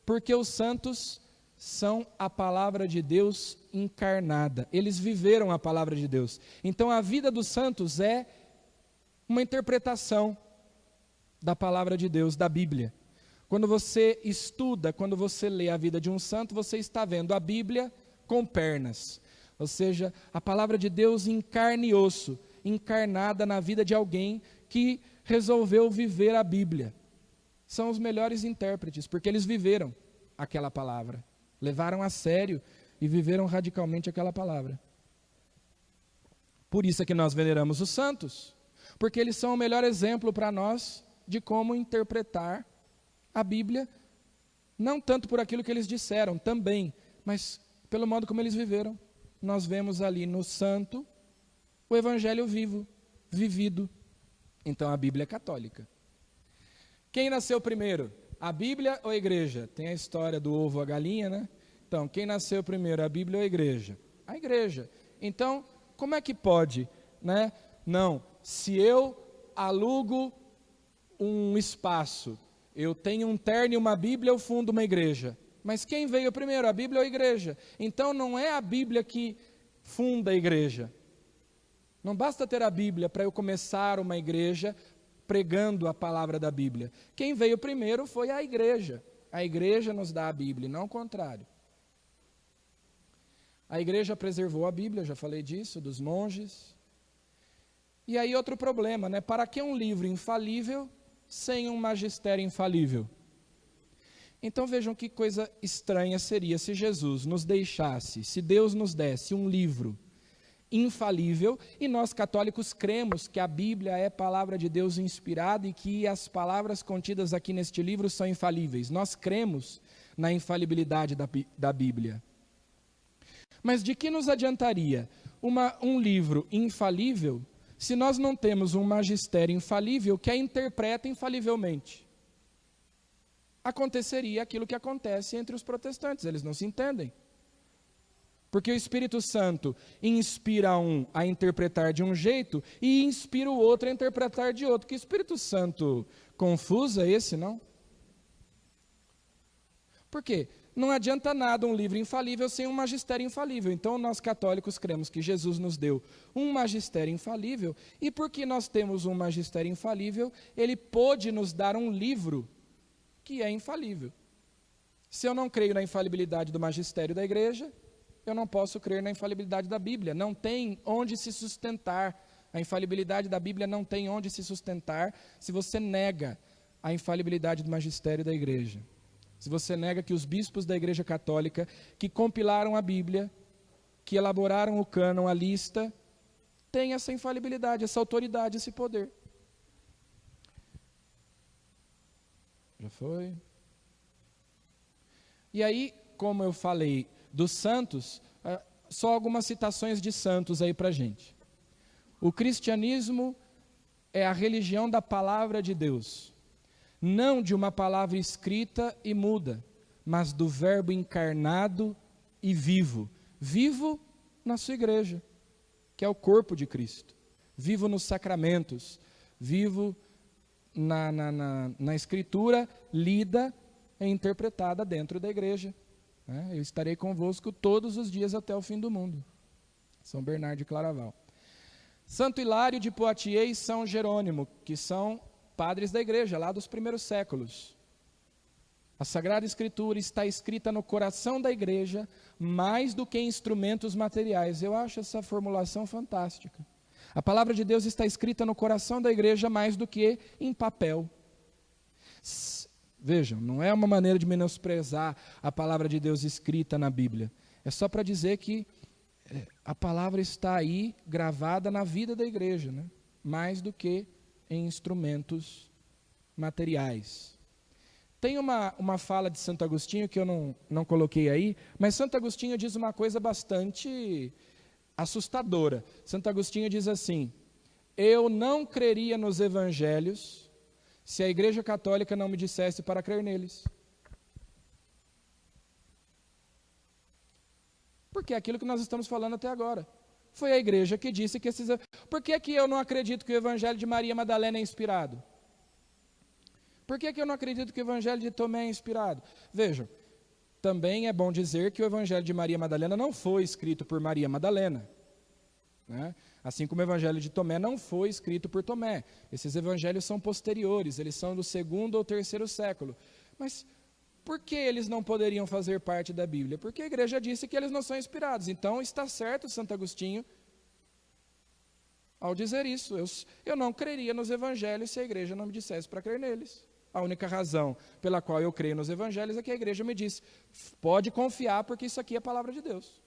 Porque os santos são a palavra de Deus encarnada. Eles viveram a palavra de Deus. Então a vida dos santos é uma interpretação da palavra de Deus, da Bíblia. Quando você estuda, quando você lê a vida de um santo, você está vendo a Bíblia com pernas. Ou seja, a palavra de Deus em carne e osso, encarnada na vida de alguém que resolveu viver a Bíblia. São os melhores intérpretes, porque eles viveram aquela palavra, levaram a sério e viveram radicalmente aquela palavra. Por isso é que nós veneramos os santos, porque eles são o melhor exemplo para nós de como interpretar a Bíblia, não tanto por aquilo que eles disseram, também, mas pelo modo como eles viveram. Nós vemos ali no santo o evangelho vivo, vivido. Então a Bíblia é católica. Quem nasceu primeiro? A Bíblia ou a igreja? Tem a história do ovo ou a galinha, né? Então, quem nasceu primeiro, a Bíblia ou a igreja? A igreja. Então, como é que pode, né? Não, se eu alugo um espaço, eu tenho um terno e uma Bíblia, eu fundo uma igreja. Mas quem veio primeiro, a Bíblia ou a igreja? Então, não é a Bíblia que funda a igreja. Não basta ter a Bíblia para eu começar uma igreja pregando a palavra da Bíblia. Quem veio primeiro foi a igreja. A igreja nos dá a Bíblia, não o contrário. A igreja preservou a Bíblia, já falei disso, dos monges. E aí outro problema, né? Para que um livro infalível sem um magistério infalível? Então vejam que coisa estranha seria se Jesus nos deixasse, se Deus nos desse um livro infalível, e nós católicos cremos que a Bíblia é palavra de Deus inspirada e que as palavras contidas aqui neste livro são infalíveis. Nós cremos na infalibilidade da Bíblia. Mas de que nos adiantaria um livro infalível se nós não temos um magistério infalível que a interpreta infalivelmente? aconteceria aquilo que acontece entre os protestantes. Eles não se entendem. Porque o Espírito Santo inspira um a interpretar de um jeito e inspira o outro a interpretar de outro. Que Espírito Santo confuso é esse, não? Por quê? Não adianta nada um livro infalível sem um magistério infalível. Então, nós católicos cremos que Jesus nos deu um magistério infalível, e porque nós temos um magistério infalível, ele pôde nos dar um livro que é infalível. Se eu não creio na infalibilidade do magistério da igreja, eu não posso crer na infalibilidade da Bíblia. Não tem onde se sustentar. A infalibilidade da Bíblia não tem onde se sustentar se você nega a infalibilidade do magistério da igreja. Se você nega que os bispos da Igreja Católica, que compilaram a Bíblia, que elaboraram o cânon, a lista, têm essa infalibilidade, essa autoridade, esse poder. Já foi? E aí, como eu falei dos santos, só algumas citações de santos aí para a gente. O cristianismo é a religião da palavra de Deus. Não de uma palavra escrita e muda, mas do verbo encarnado e vivo. Vivo na sua igreja, que é o corpo de Cristo. Vivo nos sacramentos. Vivo na escritura lida e interpretada dentro da igreja. Eu estarei convosco todos os dias até o fim do mundo. São Bernardo de Claraval. Santo Hilário de Poitiers e São Jerônimo, que são padres da igreja, lá dos primeiros séculos. A Sagrada Escritura está escrita no coração da igreja, mais do que em instrumentos materiais. Eu acho essa formulação fantástica. A palavra de Deus está escrita no coração da igreja, mais do que em papel. Vejam, não é uma maneira de menosprezar a palavra de Deus escrita na Bíblia. É só para dizer que a palavra está aí, gravada na vida da igreja, né? Mais do que em instrumentos materiais. Tem uma fala de Santo Agostinho que eu não coloquei aí, mas Santo Agostinho diz uma coisa bastante assustadora. Santo Agostinho diz assim: eu não creria nos evangelhos se a Igreja Católica não me dissesse para crer neles. Porque é aquilo que nós estamos falando até agora. Foi a igreja que disse que esses... Por que eu não acredito que o Evangelho de Maria Madalena é inspirado? Por que eu não acredito que o Evangelho de Tomé é inspirado? Vejam, também é bom dizer que o Evangelho de Maria Madalena não foi escrito por Maria Madalena, né? Assim como o Evangelho de Tomé não foi escrito por Tomé. Esses evangelhos são posteriores, eles são do 2º ou 3º século. Mas por que eles não poderiam fazer parte da Bíblia? Porque a igreja disse que eles não são inspirados. Então está certo Santo Agostinho ao dizer isso. Eu não creria nos evangelhos se a igreja não me dissesse para crer neles. A única razão pela qual eu creio nos evangelhos é que a igreja me disse: pode confiar porque isso aqui é a palavra de Deus.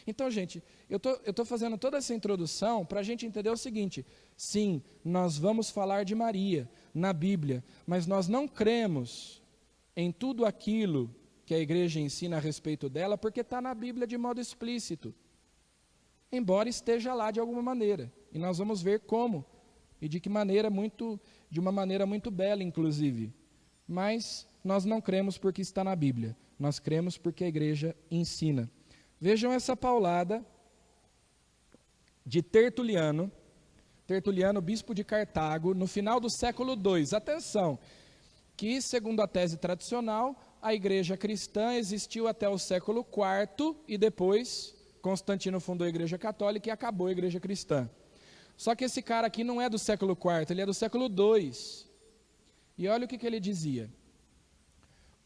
Então, gente, eu estou fazendo toda essa introdução para a gente entender o seguinte: sim, nós vamos falar de Maria na Bíblia, mas nós não cremos em tudo aquilo que a igreja ensina a respeito dela, porque está na Bíblia de modo explícito, embora esteja lá de alguma maneira, e nós vamos ver como, e de que maneira, de uma maneira muito bela, inclusive, mas nós não cremos porque está na Bíblia, nós cremos porque a igreja ensina. Vejam essa paulada de Tertuliano, bispo de Cartago, no final do século II, atenção, que, segundo a tese tradicional, a igreja cristã existiu até o século IV e depois Constantino fundou a igreja católica e acabou a igreja cristã. Só que esse cara aqui não é do século IV, ele é do século II. E olha o que ele dizia: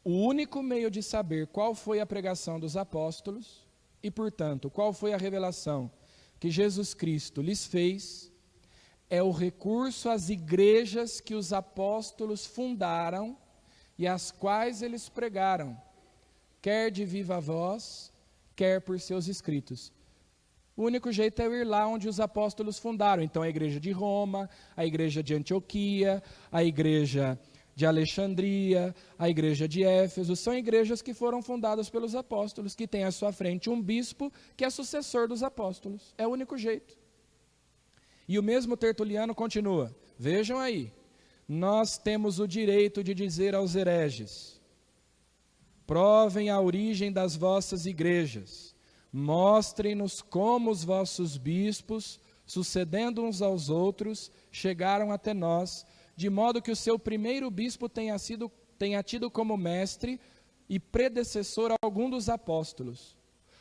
o único meio de saber qual foi a pregação dos apóstolos e, portanto, qual foi a revelação que Jesus Cristo lhes fez é o recurso às igrejas que os apóstolos fundaram e às quais eles pregaram, quer de viva voz, quer por seus escritos. O único jeito é ir lá onde os apóstolos fundaram. Então, a igreja de Roma, a igreja de Antioquia, a igreja de Alexandria, a igreja de Éfeso, são igrejas que foram fundadas pelos apóstolos, que tem à sua frente um bispo que é sucessor dos apóstolos. É o único jeito. E o mesmo Tertuliano continua: vejam aí, nós temos o direito de dizer aos hereges, Provem a origem das vossas igrejas. Mostrem-nos como os vossos bispos, sucedendo uns aos outros, chegaram até nós, de modo que o seu primeiro bispo tenha tido como mestre e predecessor algum dos apóstolos,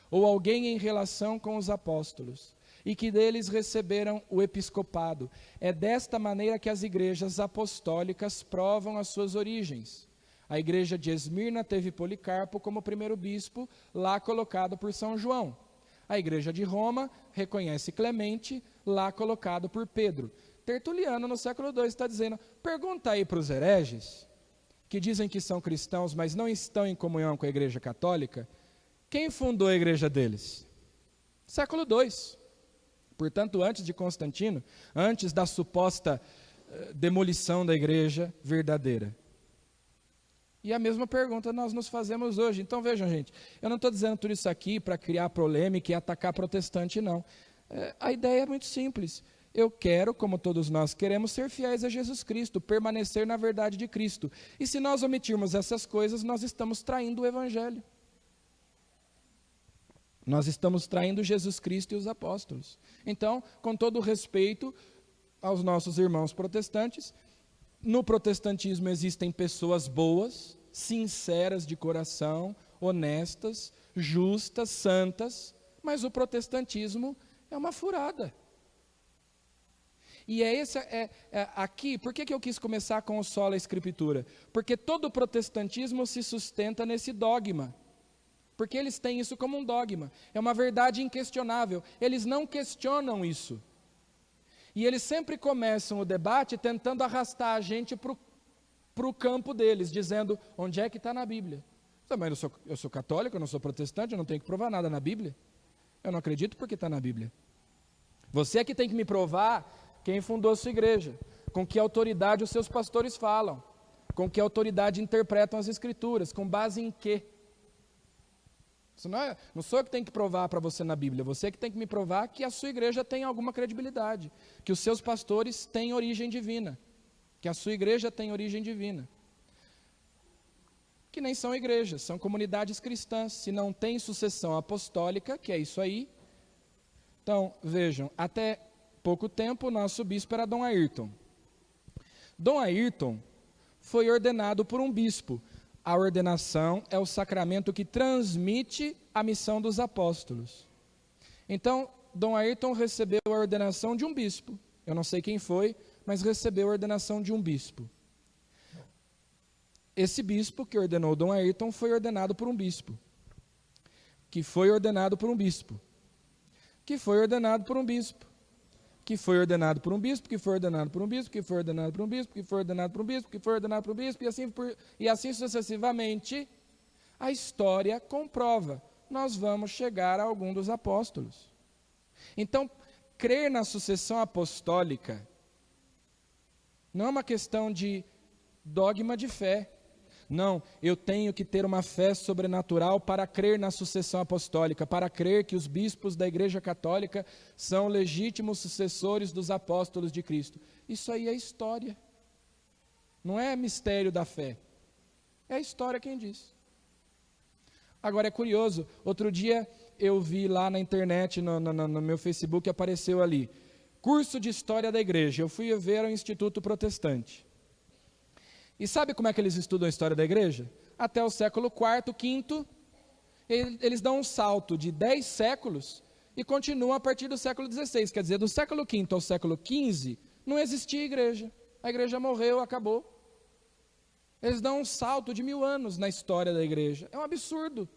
ou alguém em relação com os apóstolos, e que deles receberam o episcopado. É desta maneira que as igrejas apostólicas provam as suas origens. A igreja de Esmirna teve Policarpo como primeiro bispo, lá colocado por São João. A igreja de Roma reconhece Clemente, lá colocado por Pedro. Tertuliano, no século II, está dizendo, pergunta aí para os hereges, que dizem que são cristãos, mas não estão em comunhão com a igreja católica, quem fundou a igreja deles? Século II. Portanto, antes de Constantino, antes da suposta demolição da igreja verdadeira. E a mesma pergunta nós nos fazemos hoje. Então vejam, gente, eu não estou dizendo tudo isso aqui para criar polêmica e atacar protestante, não. A ideia é muito simples. Eu quero, como todos nós queremos, ser fiéis a Jesus Cristo, permanecer na verdade de Cristo. E se nós omitirmos essas coisas, nós estamos traindo o Evangelho. Nós estamos traindo Jesus Cristo e os apóstolos. Então, com todo o respeito aos nossos irmãos protestantes, no protestantismo existem pessoas boas, sinceras de coração, honestas, justas, santas, mas o protestantismo é uma furada. E aqui, por que eu quis começar com o sola escritura? Porque todo o protestantismo se sustenta nesse dogma. Porque eles têm isso como um dogma. É uma verdade inquestionável. Eles não questionam isso. E eles sempre começam o debate tentando arrastar a gente para o campo deles, dizendo, onde é que está na Bíblia? Mas eu sou católico, eu não sou protestante, eu não tenho que provar nada na Bíblia. Eu não acredito porque está na Bíblia. Você é que tem que me provar quem fundou a sua igreja, com que autoridade os seus pastores falam, com que autoridade interpretam as Escrituras, com base em quê? Isso não sou eu que tenho que provar para você na Bíblia, você que tem que me provar que a sua igreja tem alguma credibilidade, que os seus pastores têm origem divina, que a sua igreja tem origem divina. Que nem são igrejas, são comunidades cristãs, se não tem sucessão apostólica, que é isso aí. Então, vejam, até pouco tempo o nosso bispo era Dom Ayrton. Dom Ayrton foi ordenado por um bispo. A ordenação é o sacramento que transmite a missão dos apóstolos. Então, Dom Ayrton recebeu a ordenação de um bispo. Eu não sei quem foi, mas recebeu a ordenação de um bispo. Esse bispo que ordenou Dom Ayrton foi ordenado por um bispo. Que foi ordenado por um bispo. Que foi ordenado por um bispo. Que foi ordenado por um bispo, que foi ordenado por um bispo, que foi ordenado por um bispo, que foi ordenado por um bispo, que foi ordenado por um bispo, e assim sucessivamente, a história comprova. Nós vamos chegar a algum dos apóstolos. Então, crer na sucessão apostólica não é uma questão de dogma de fé. Não, eu tenho que ter uma fé sobrenatural para crer na sucessão apostólica, para crer que os bispos da Igreja Católica são legítimos sucessores dos apóstolos de Cristo. Isso aí é história. Não é mistério da fé. É a história quem diz. Agora é curioso, outro dia eu vi lá na internet, no meu Facebook, apareceu ali, curso de História da Igreja. Eu fui ver o Instituto Protestante. E sabe como é que eles estudam a história da igreja? Até o século IV, V, eles dão um salto de 10 séculos e continuam a partir do século XVI. Quer dizer, do século V ao século XV, não existia igreja. A igreja morreu, acabou. Eles dão um salto de 1000 anos na história da igreja. É um absurdo.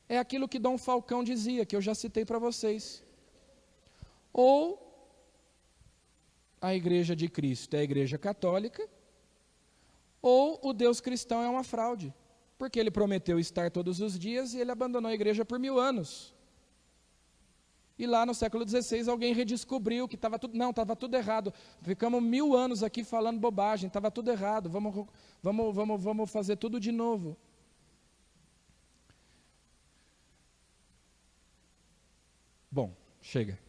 É aquilo que Dom Falcão dizia, que eu já citei para vocês. Ou a igreja de Cristo é a igreja católica, ou o Deus cristão é uma fraude, porque ele prometeu estar todos os dias e ele abandonou a igreja por 1000 anos. E lá no século XVI alguém redescobriu que estava tudo errado. Ficamos 1000 anos aqui falando bobagem, estava tudo errado, vamos fazer tudo de novo. Bom, chega.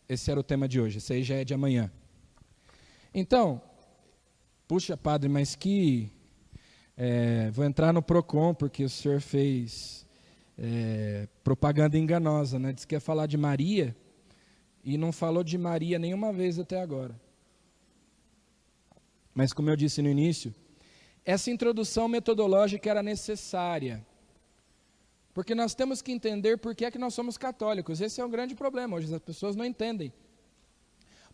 Esse era o tema de hoje, esse aí já é de amanhã. Então, puxa, padre, mas que Vou entrar no Procon, porque o senhor fez propaganda enganosa, né? Diz que ia falar de Maria, e não falou de Maria nenhuma vez até agora. Mas como eu disse no início, essa introdução metodológica era necessária, porque nós temos que entender por que é que nós somos católicos. Esse é um grande problema, hoje as pessoas não entendem.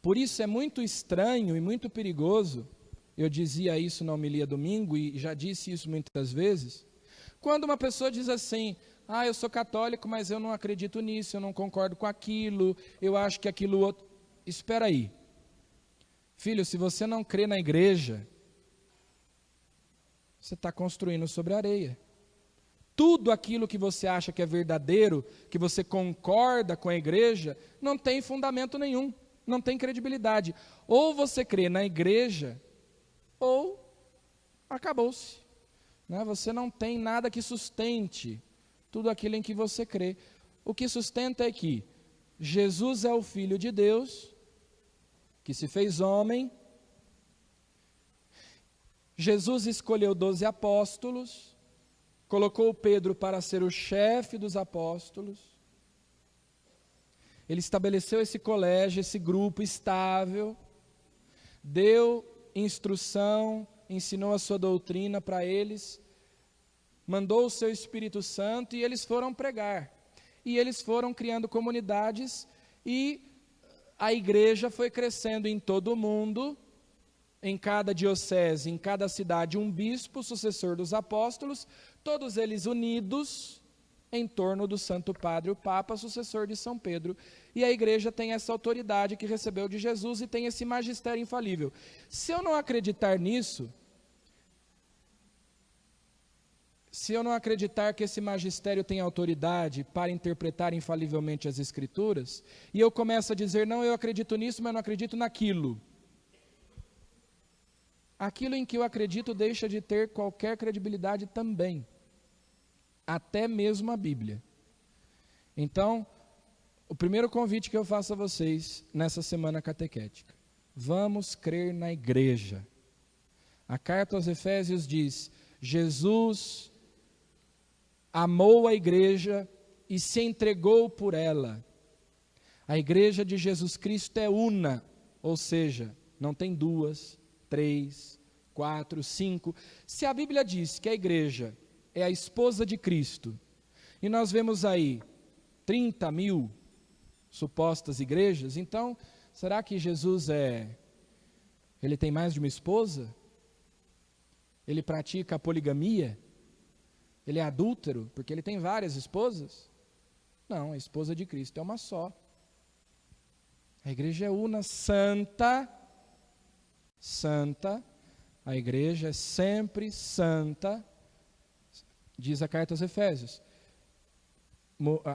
Por isso é muito estranho e muito perigoso, eu dizia isso na homilia domingo e já disse isso muitas vezes, quando uma pessoa diz assim, eu sou católico, mas eu não acredito nisso, eu não concordo com aquilo, eu acho que aquilo outro... Espera aí. Filho, se você não crê na igreja, você está construindo sobre areia. Tudo aquilo que você acha que é verdadeiro, que você concorda com a igreja, não tem fundamento nenhum, não tem credibilidade. Ou você crê na igreja, ou acabou-se. Né? Você não tem nada que sustente tudo aquilo em que você crê. O que sustenta é que Jesus é o Filho de Deus, que se fez homem. Jesus escolheu 12 apóstolos, colocou Pedro para ser o chefe dos apóstolos. Ele estabeleceu esse colégio, esse grupo estável, deu instrução, ensinou a sua doutrina para eles, mandou o seu Espírito Santo e eles foram pregar. E eles foram criando comunidades e a igreja foi crescendo em todo o mundo, em cada diocese, em cada cidade, um bispo, sucessor dos apóstolos, todos eles unidos em torno do Santo Padre, o Papa, sucessor de São Pedro. E a igreja tem essa autoridade que recebeu de Jesus e tem esse magistério infalível. Se eu não acreditar nisso, se eu não acreditar que esse magistério tem autoridade para interpretar infalivelmente as Escrituras, e eu começo a dizer, não, eu acredito nisso, mas não acredito naquilo, aquilo em que eu acredito deixa de ter qualquer credibilidade também, até mesmo a Bíblia. Então, o primeiro convite que eu faço a vocês nessa semana catequética, vamos crer na igreja. A carta aos Efésios diz, Jesus amou a igreja e se entregou por ela. A igreja de Jesus Cristo é una, ou seja, não tem 2, 3, 4, 5. Se a Bíblia diz que a igreja é a esposa de Cristo, e nós vemos aí 30 mil supostas igrejas, então, será que Jesus ele tem mais de uma esposa? Ele pratica a poligamia? Ele é adúltero, porque ele tem várias esposas? Não, a esposa de Cristo é uma só. A igreja é una, santa, a igreja é sempre santa, diz a carta aos Efésios.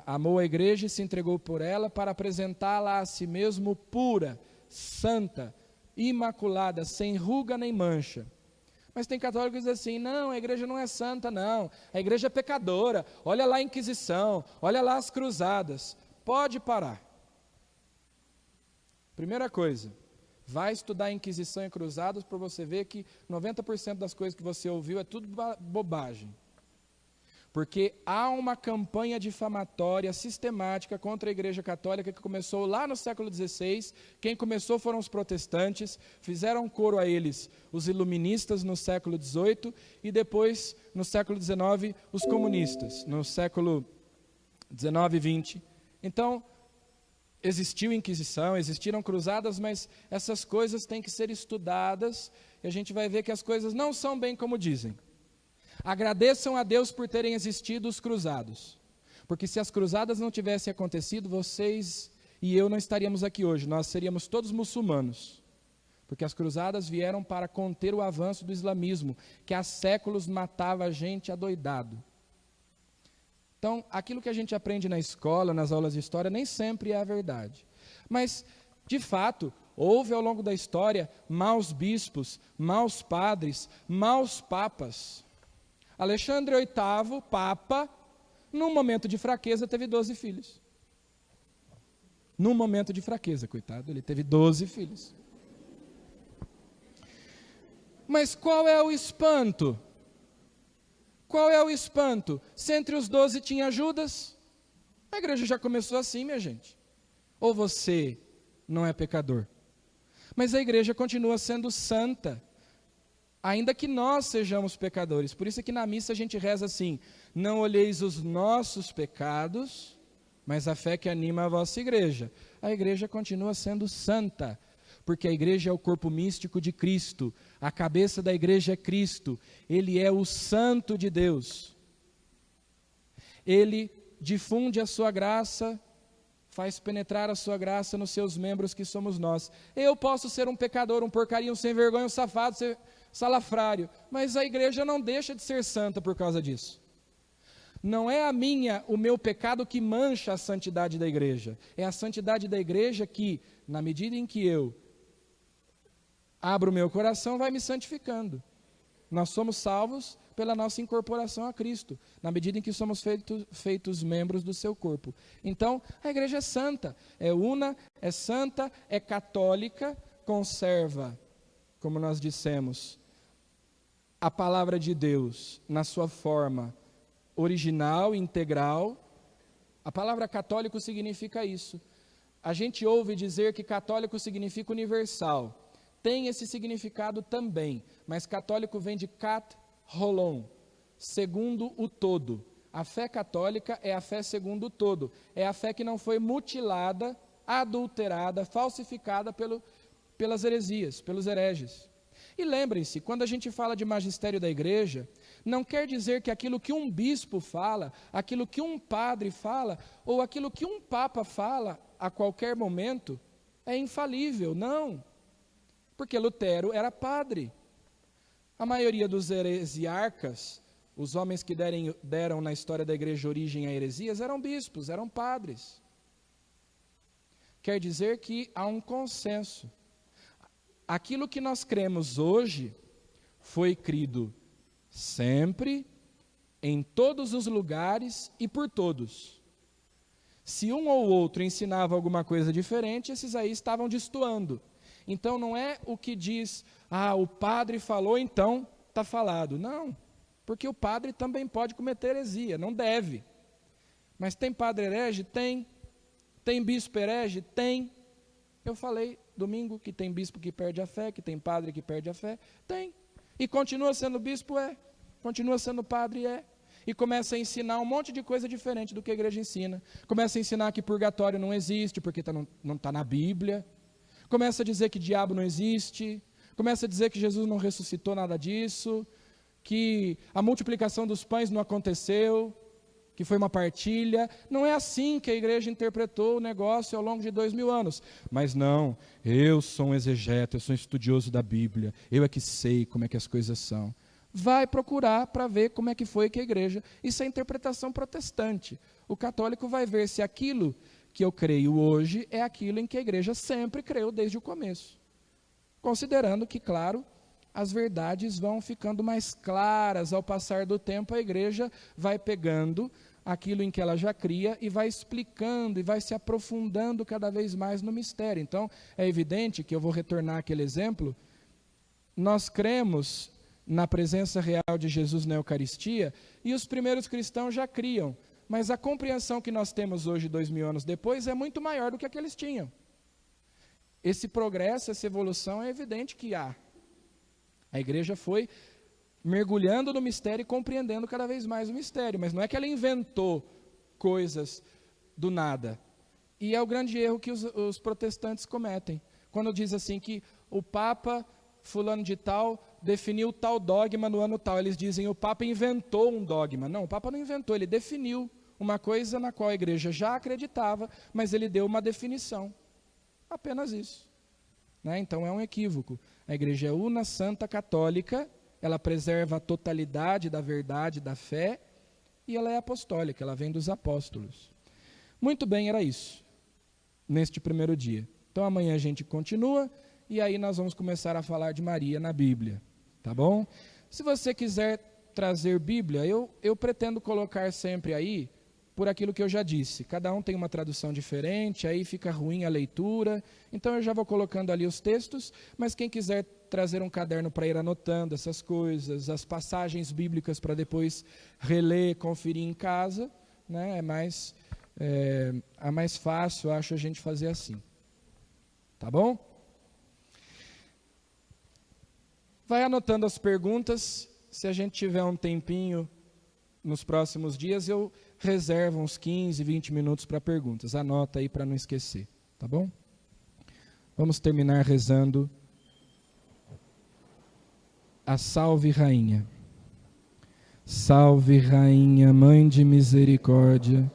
Amou a igreja e se entregou por ela para apresentá-la a si mesmo pura, santa, imaculada, sem ruga nem mancha. Mas tem católicos que dizem assim, não, a igreja não é santa não, a igreja é pecadora, olha lá a Inquisição, olha lá as cruzadas. Pode parar. Primeira coisa, vai estudar a Inquisição e cruzadas para você ver que 90% das coisas que você ouviu é tudo bobagem. Porque há uma campanha difamatória sistemática contra a Igreja Católica que começou lá no século XVI. Quem começou foram os protestantes, fizeram coro a eles os iluministas no século XVIII e depois, no século XIX, os comunistas, no século XIX e XX. Então, existiu Inquisição, existiram cruzadas, mas essas coisas têm que ser estudadas e a gente vai ver que as coisas não são bem como dizem. Agradeçam a Deus por terem existido os cruzados, porque se as cruzadas não tivessem acontecido, vocês e eu não estaríamos aqui hoje, nós seríamos todos muçulmanos, porque as cruzadas vieram para conter o avanço do islamismo, que há séculos matava a gente adoidado. Então, aquilo que a gente aprende na escola, nas aulas de história, nem sempre é a verdade, mas, de fato, houve ao longo da história maus bispos, maus padres, maus papas. Alexandre VIII, Papa, num momento de fraqueza, teve 12 filhos. Num momento de fraqueza, coitado, ele teve 12 filhos. Mas qual é o espanto? Qual é o espanto? Se entre os 12 tinha Judas, a igreja já começou assim, minha gente. Ou você não é pecador? Mas a igreja continua sendo santa, ainda que nós sejamos pecadores. Por isso é que na missa a gente reza assim: não olheis os nossos pecados, mas a fé que anima a vossa igreja. A igreja continua sendo santa, porque a igreja é o corpo místico de Cristo, a cabeça da igreja é Cristo, Ele é o santo de Deus. Ele difunde a sua graça, faz penetrar a sua graça nos seus membros, que somos nós. Eu posso ser um pecador, um porcaria, um sem vergonha, um safado, ser salafrário, mas a igreja não deixa de ser santa por causa disso. Não é o meu pecado que mancha a santidade da igreja, é a santidade da igreja que, na medida em que eu abro o meu coração, vai me santificando. Nós somos salvos pela nossa incorporação a Cristo, na medida em que somos feitos membros do seu corpo. Então, a igreja é santa, é una, é santa, é católica, conserva, como nós dissemos, a palavra de Deus na sua forma original, integral. A palavra católico significa isso. A gente ouve dizer que católico significa universal. Tem esse significado também, mas católico vem de kat holon, segundo o todo. A fé católica é a fé segundo o todo. É a fé que não foi mutilada, adulterada, falsificada pelas heresias, pelos hereges. E lembrem-se, quando a gente fala de magistério da igreja, não quer dizer que aquilo que um bispo fala, aquilo que um padre fala, ou aquilo que um papa fala a qualquer momento, é infalível, não. Porque Lutero era padre. A maioria dos heresiarcas, os homens que deram na história da igreja origem a heresias, eram bispos, eram padres. Quer dizer que há um consenso. Aquilo que nós cremos hoje foi crido sempre, em todos os lugares e por todos. Se um ou outro ensinava alguma coisa diferente, esses aí estavam destoando. Então não é o que diz, o padre falou, então está falado. Não, porque o padre também pode cometer heresia, não deve. Mas tem padre herege? Tem. Tem bispo herege? Tem. Eu falei domingo que tem bispo que perde a fé, que tem padre que perde a fé. Tem. E continua sendo bispo? É. Continua sendo padre? É. E começa a ensinar um monte de coisa diferente do que a igreja ensina. Começa a ensinar que purgatório não existe, porque não está na Bíblia. Começa a dizer que diabo não existe. Começa a dizer que Jesus não ressuscitou, nada disso. Que a multiplicação dos pães não aconteceu, que foi uma partilha. Não é assim que a igreja interpretou o negócio ao longo de 2000 anos. Mas não, eu sou um exegeta, eu sou um estudioso da Bíblia, eu é que sei como é que as coisas são. Vai procurar para ver como é que foi que a igreja... Isso é interpretação protestante. O católico vai ver se aquilo que eu creio hoje é aquilo em que a igreja sempre creu desde o começo. Considerando que, claro, as verdades vão ficando mais claras ao passar do tempo, a igreja vai pegando aquilo em que ela já cria e vai explicando e vai se aprofundando cada vez mais no mistério. Então, é evidente que eu vou retornar àquele exemplo, nós cremos na presença real de Jesus na Eucaristia, e os primeiros cristãos já criam, mas a compreensão que nós temos hoje, 2000 anos depois, é muito maior do que a que eles tinham. Esse progresso, essa evolução é evidente que há. A igreja foi mergulhando no mistério e compreendendo cada vez mais o mistério, mas não é que ela inventou coisas do nada. E é o grande erro que os protestantes cometem, quando diz assim que o Papa fulano de tal definiu tal dogma no ano tal. Eles dizem o Papa inventou um dogma. Não, o Papa não inventou, ele definiu uma coisa na qual a igreja já acreditava, mas ele deu uma definição. Apenas isso. Então é um equívoco. A igreja é una, santa, católica, ela preserva a totalidade da verdade, da fé, e ela é apostólica, ela vem dos apóstolos. Muito bem, era isso, neste primeiro dia. Então amanhã a gente continua, e aí nós vamos começar a falar de Maria na Bíblia, tá bom? Se você quiser trazer Bíblia, eu pretendo colocar sempre aí, por aquilo que eu já disse. Cada um tem uma tradução diferente, aí fica ruim a leitura. Então eu já vou colocando ali os textos, mas quem quiser trazer um caderno para ir anotando essas coisas, as passagens bíblicas para depois reler, conferir em casa, né? É mais fácil, acho, a gente fazer assim. Tá bom? Vai anotando as perguntas. Se a gente tiver um tempinho nos próximos dias, eu reservo uns 15, 20 minutos para perguntas. Anota aí para não esquecer, tá bom? Vamos terminar rezando a Salve Rainha. Salve Rainha, Mãe de Misericórdia,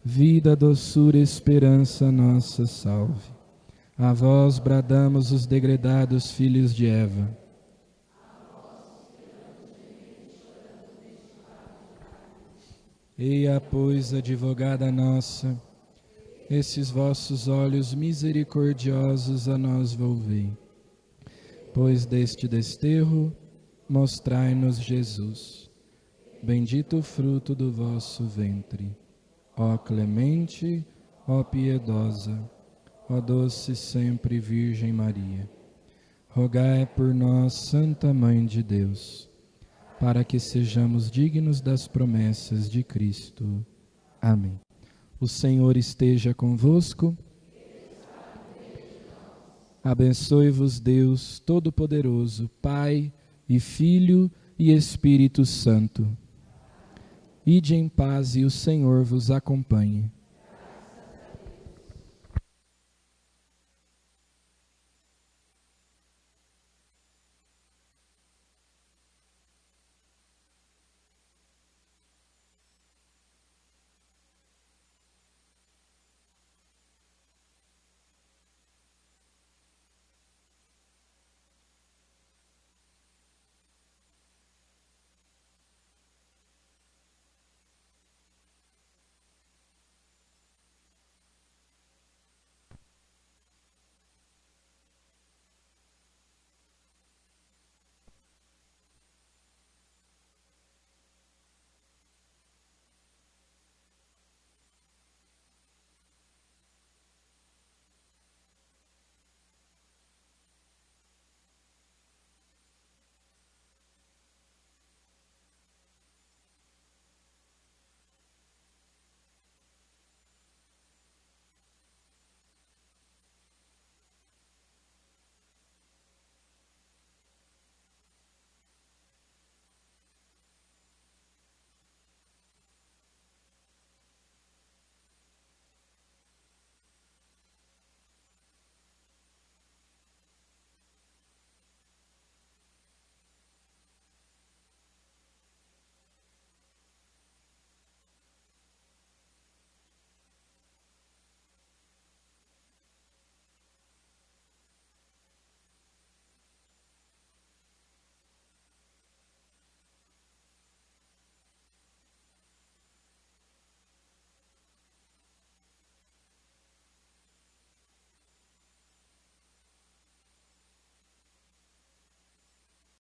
vida, doçura, esperança nossa, salve. A vós bradamos os degredados filhos de Eva. Eia, pois, advogada nossa, esses vossos olhos misericordiosos a nós volvei. Pois deste desterro, mostrai-nos Jesus. Bendito o fruto do vosso ventre. Ó clemente, ó piedosa, ó doce sempre Virgem Maria. Rogai por nós, Santa Mãe de Deus, para que sejamos dignos das promessas de Cristo. Amém. O Senhor esteja convosco. Abençoe-vos Deus Todo-Poderoso, Pai e Filho e Espírito Santo. Ide em paz e o Senhor vos acompanhe.